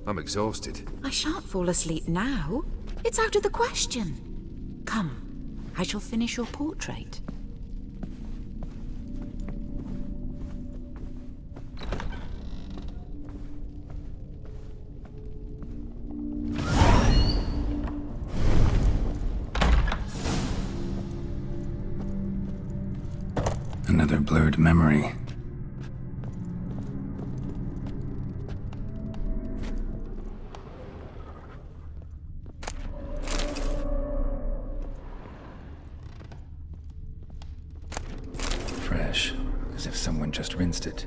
I'm exhausted. I shan't fall asleep now. It's out of the question. Come, I shall finish your portrait. Another blurred memory. Fresh, as if someone just rinsed it.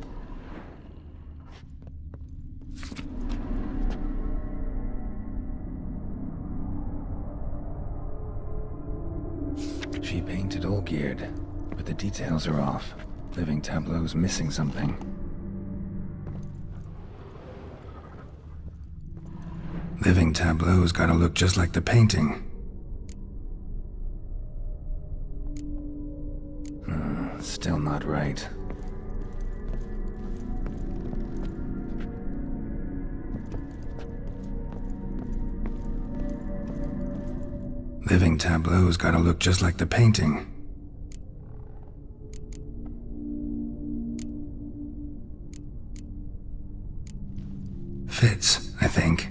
She painted all geared, but the details are off. Living tableau's missing something. Living tableau's gotta look just like the painting. Still not right. Living tableau's gotta look just like the painting. Fits, I think.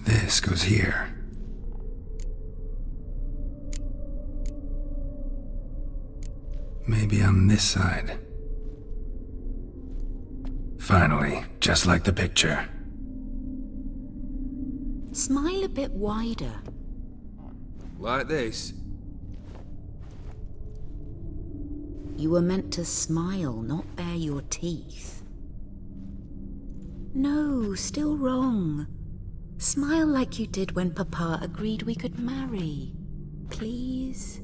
This goes here. Maybe on this side. Finally, just like the picture. Smile a bit wider. Like this? You were meant to smile, not bare your teeth. No, still wrong. Smile like you did when Papa agreed we could marry. Please?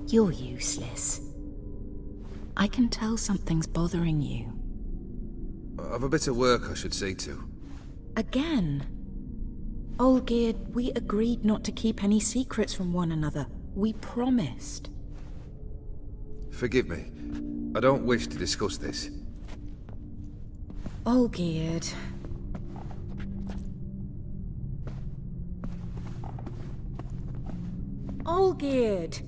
You're useless. I can tell something's bothering you. I've a bit of work I should see to. Again? Olgierd, we agreed not to keep any secrets from one another. We promised. Forgive me. I don't wish to discuss this. Olgierd. Olgierd!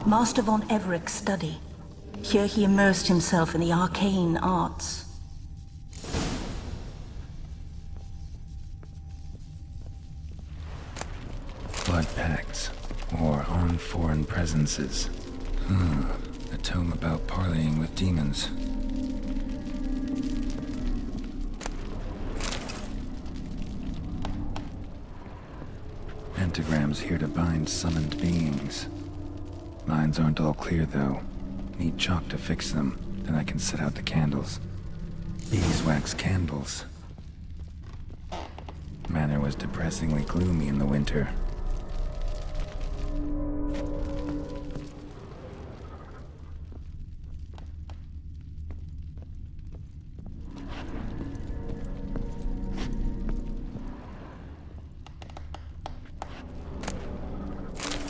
Master von Everett's study. Here he immersed himself in the arcane arts. Blood pacts, or on foreign presences. A tome about parleying with demons. Pentagrams here to bind summoned beings. Lines aren't all clear, though. Need chalk to fix them, then I can set out the candles. Beeswax candles. Manor was depressingly gloomy in the winter.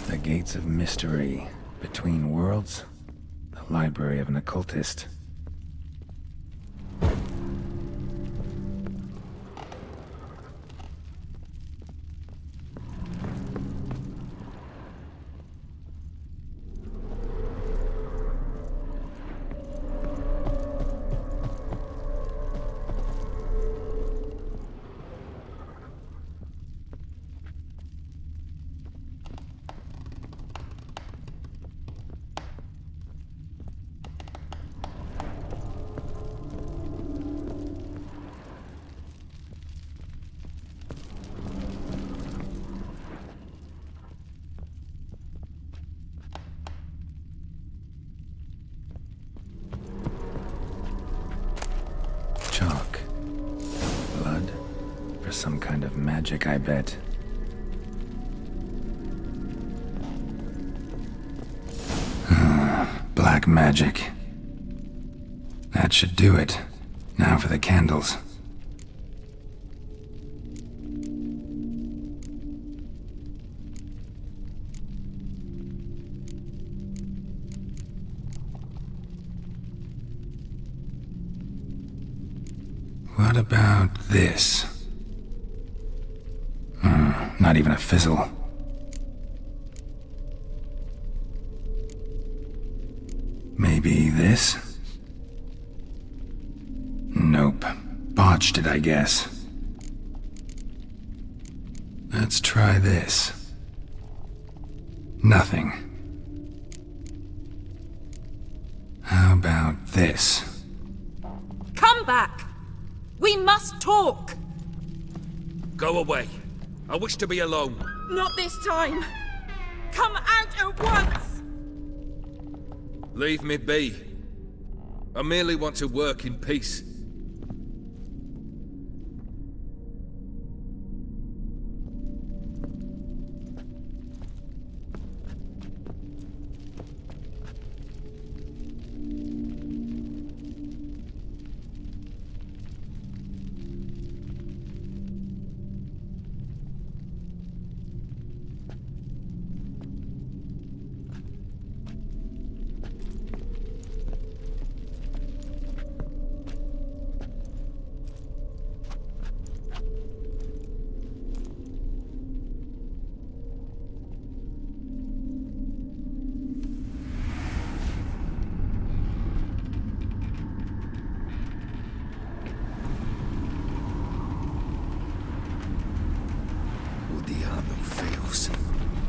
The Gates of Mystery. Between Worlds. The Library of an Occultist. Chalk. Blood? For some kind of magic, I bet. Black magic. That should do it. Now for the candles. What about this? Not even a fizzle. Maybe this? Nope. Botched it, I guess. Let's try this. Nothing. How about this? Come back! We must talk! Go away. I wish to be alone. Not this time! Come out at once! Leave me be. I merely want to work in peace.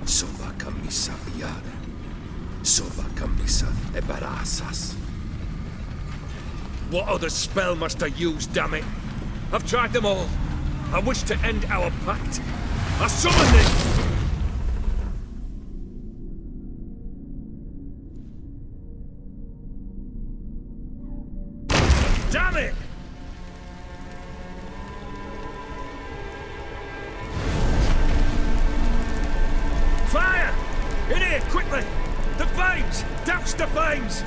Soba camisa iada. Soba camisa e barasas. What other spell must I use, damn it? I've tried them all. I wish to end our pact. I summon thee! Damn it! Fire! In here, quickly! The flames! Douse the flames!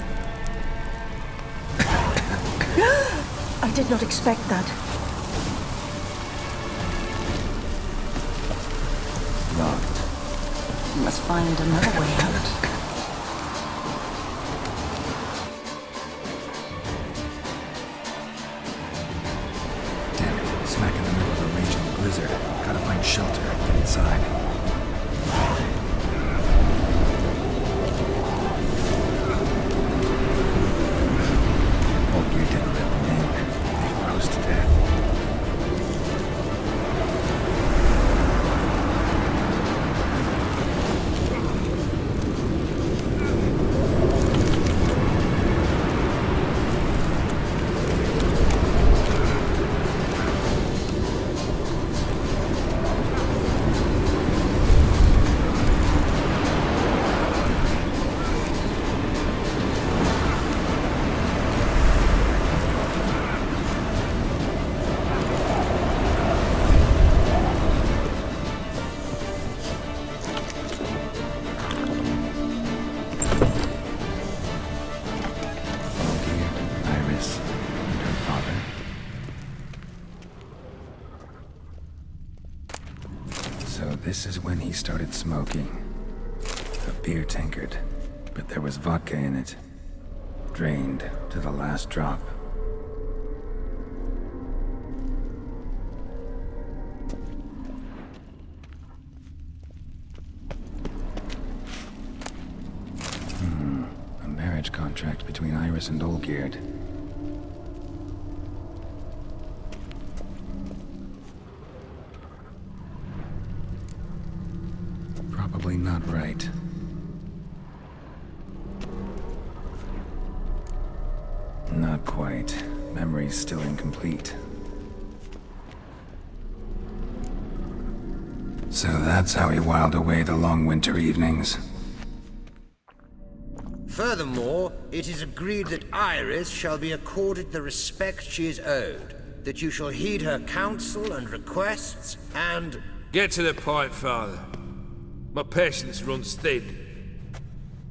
I did not expect that. Locked. We must find another way out. Smack in the middle of a raging blizzard. Gotta find shelter and get inside. Old gear didn't let them in. They froze to death. So this is when he started smoking. beer tankard, but there was vodka in it. Drained to the last drop. A marriage contract between Iris and Olgierd. Probably not right. Not quite. Memory's still incomplete. So that's how he whiled away the long winter evenings. Furthermore, it is agreed that Iris shall be accorded the respect she is owed, that you shall heed her counsel and requests, and... Get to the point, Father. My patience runs thin.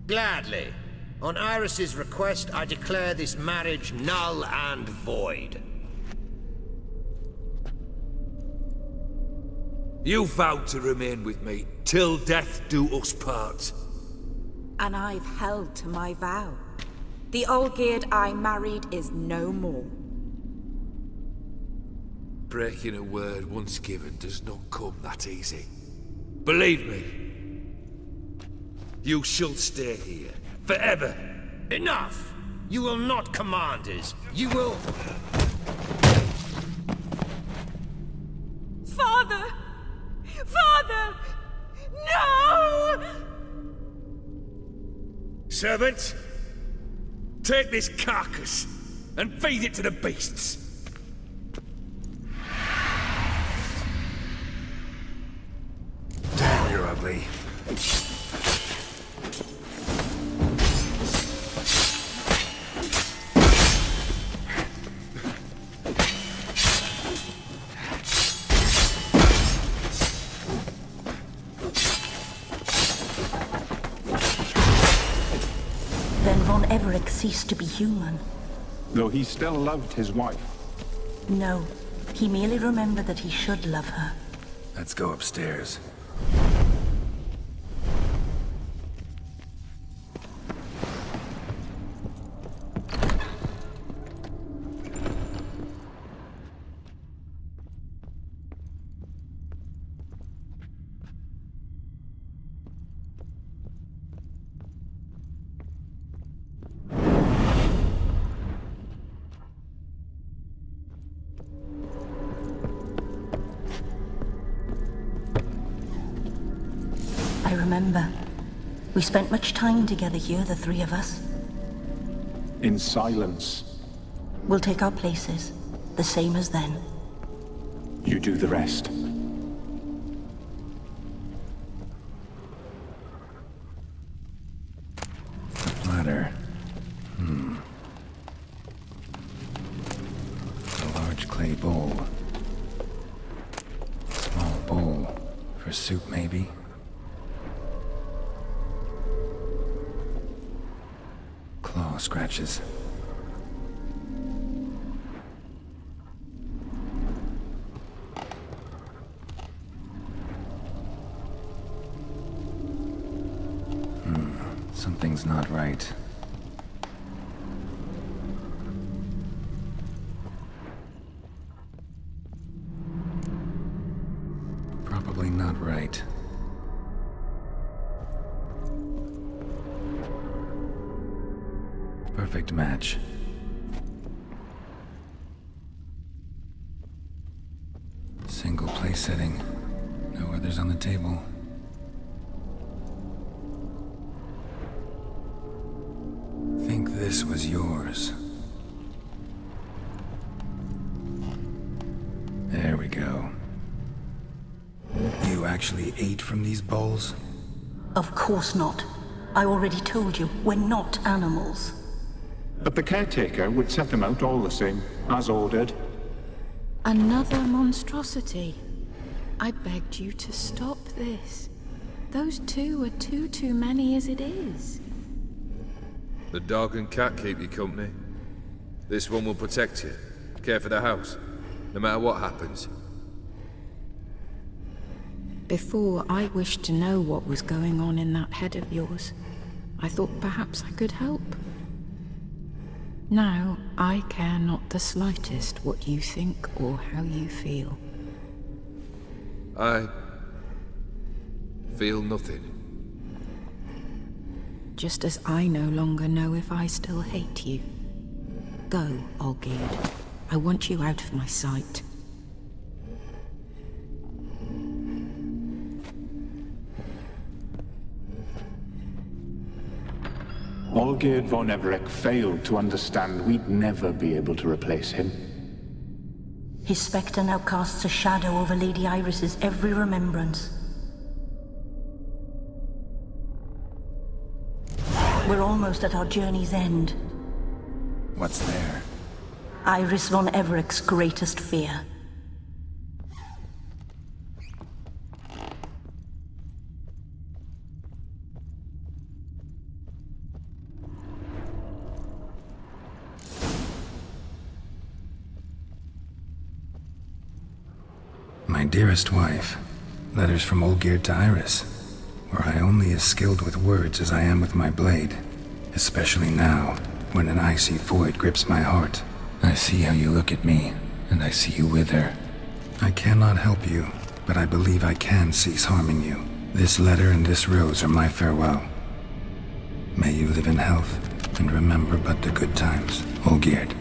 Gladly. On Iris's request, I declare this marriage null and void. You vowed to remain with me, till death do us part. And I've held to my vow. The Olgierd I married is no more. Breaking a word once given does not come that easy. Believe me. You shall stay here. Forever. Enough! You will not command us. You will... Father! Father! No! Servant, take this carcass and feed it to the beasts. Damn, you're ugly. Everett ceased to be human. Though he still loved his wife. No, he merely remembered that he should love her. Let's go upstairs. I remember. We spent much time together here, the three of us. In silence. We'll take our places, the same as then. You do the rest. Ladder. A large clay bowl. Small bowl. For soup, maybe? Claw scratches. Something's not right. Probably not right. Perfect match. Single place setting. No others on the table. Think this was yours. There we go. You actually ate from these bowls? Of course not. I already told you, we're not animals. But the caretaker would set them out all the same, as ordered. Another monstrosity. I begged you to stop this. Those two are too many as it is. The dog and cat keep you company. This one will protect you, care for the house, no matter what happens. Before, I wished to know what was going on in that head of yours. I thought perhaps I could help. Now, I care not the slightest what you think or how you feel. I feel nothing. Just as I no longer know if I still hate you. Go, Olgierd. I want you out of my sight. Olgierd von Everec failed to understand we'd never be able to replace him. His spectre now casts a shadow over Lady Iris's every remembrance. We're almost at our journey's end. What's there? Iris von Everec's greatest fear. My dearest wife, letters from Olgierd to Iris. Were I only as skilled with words as I am with my blade, especially now, when an icy void grips my heart. I see how you look at me, and I see you wither. I cannot help you, but I believe I can cease harming you. This letter and this rose are my farewell. May you live in health, and remember but the good times, Olgierd.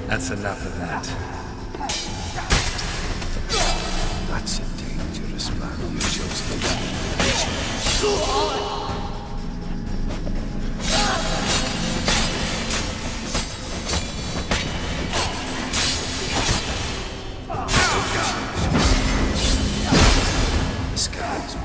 That's enough of that. That's a dangerous man you chose to The skies me.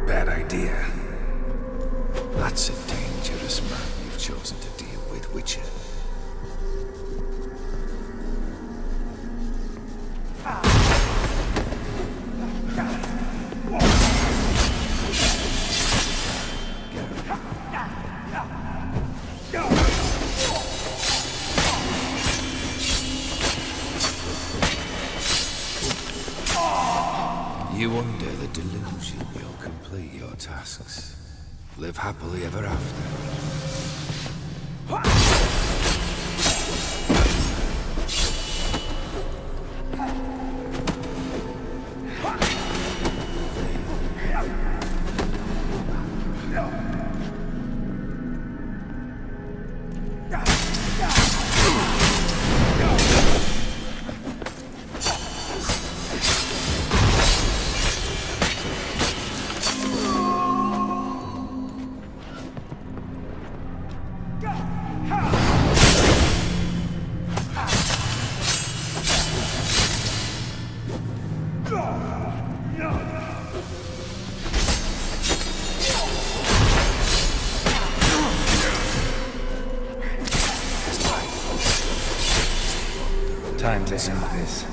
Bad idea. That's a dangerous man you've chosen to deal with, Witcher. You under the delusion you'll complete your tasks. Live happily ever after. time to end this.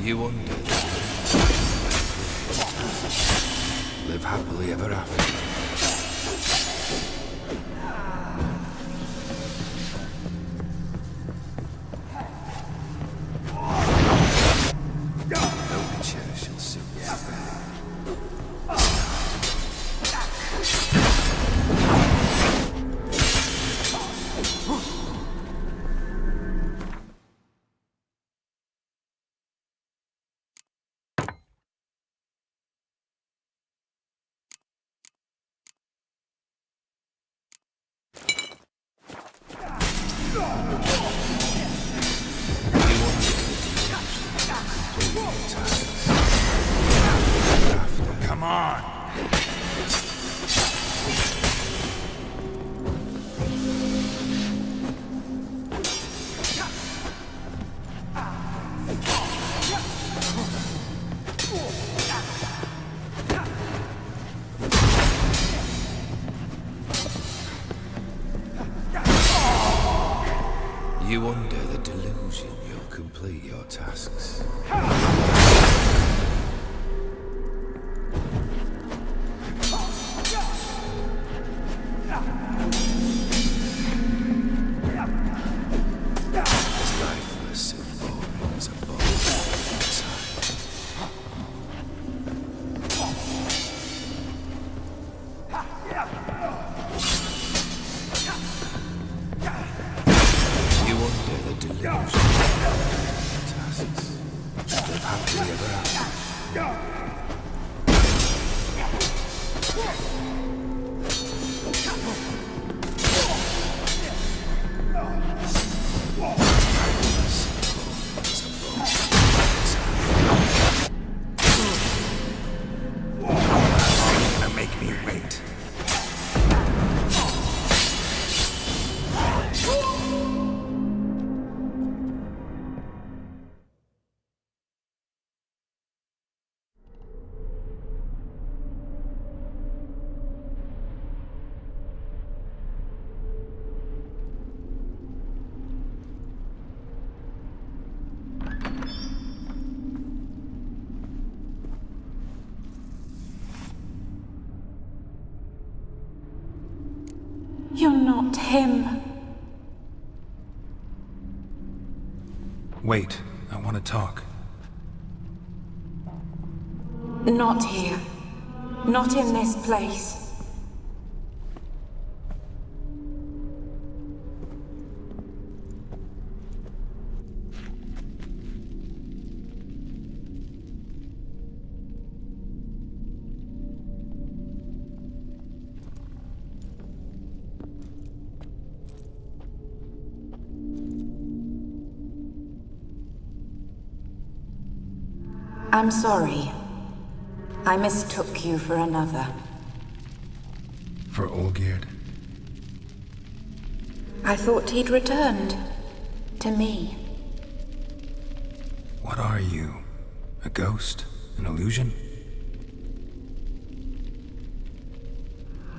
You wonder. Live happily ever after. No chair shall suit Come on! You under the delusion you'll complete your tasks. As lifeless and boring as a ball You under the delusion tasks. Live happily ever after. Make me wait. You're not him. Wait, I want to talk. Not here. Not in this place. I'm sorry. I mistook you for another. For Olgierd? I thought he'd returned. To me. What are you? A ghost? An illusion?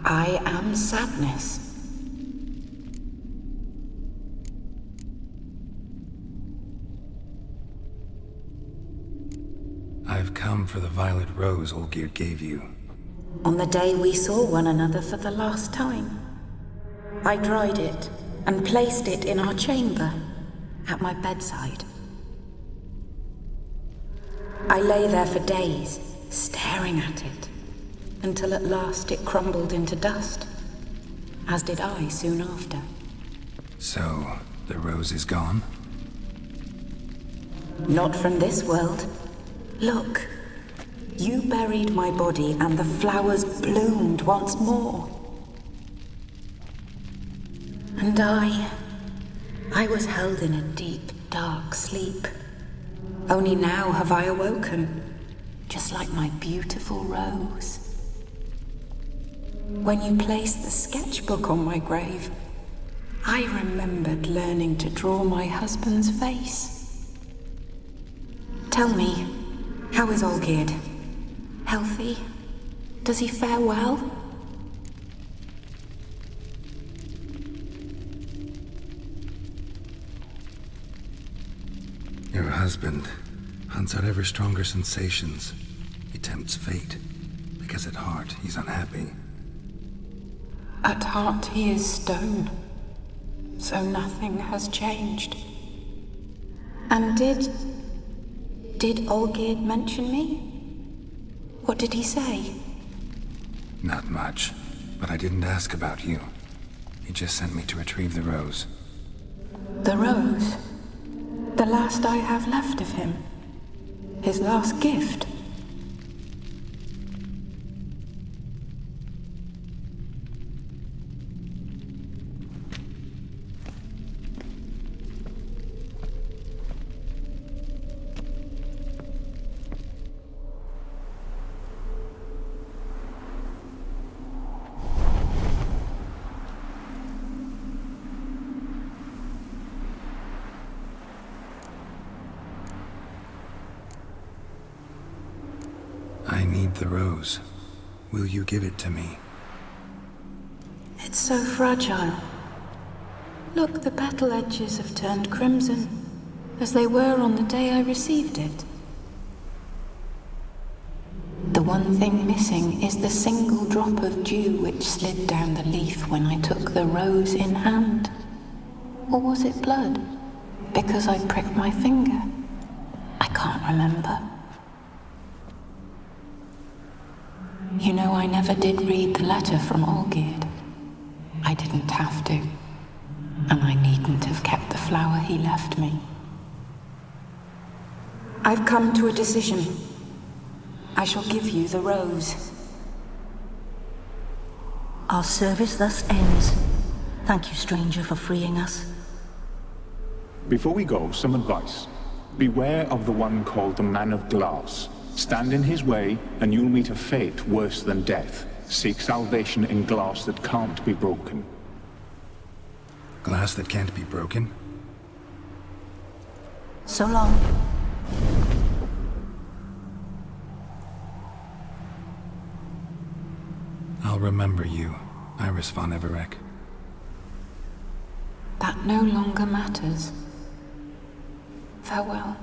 I am sadness. I've come for the violet rose Olgierd gave you. On the day we saw one another for the last time, I dried it and placed it in our chamber, at my bedside. I lay there for days, staring at it, until at last it crumbled into dust, as did I soon after. So, the rose is gone? Not from this world. Look, you buried my body and the flowers bloomed once more. And I was held in a deep, dark sleep. Only now have I awoken, just like my beautiful rose. When you placed the sketchbook on my grave, I remembered learning to draw my husband's face. Tell me, how is Olgierd? Healthy? Does he fare well? Your husband hunts out ever stronger sensations. He tempts fate, because at heart he's unhappy. At heart he is stone, so nothing has changed. And did Olgierd mention me? What did he say? Not much, but I didn't ask about you. He just sent me to retrieve the rose. The rose? The last I have left of him? His last gift? I need the rose. Will you give it to me? It's so fragile. Look, the petal edges have turned crimson, as they were on the day I received it. The one thing missing is the single drop of dew which slid down the leaf when I took the rose in hand. Or was it blood? Because I pricked my finger? I can't remember. You know, I never did read the letter from Olgierd. I didn't have to. And I needn't have kept the flower he left me. I've come to a decision. I shall give you the rose. Our service thus ends. Thank you, stranger, for freeing us. Before we go, some advice. Beware of the one called the Man of Glass. Stand in his way, and you'll meet a fate worse than death. Seek salvation in glass that can't be broken. Glass that can't be broken? So long. I'll remember you, Iris von Everec. That no longer matters. Farewell.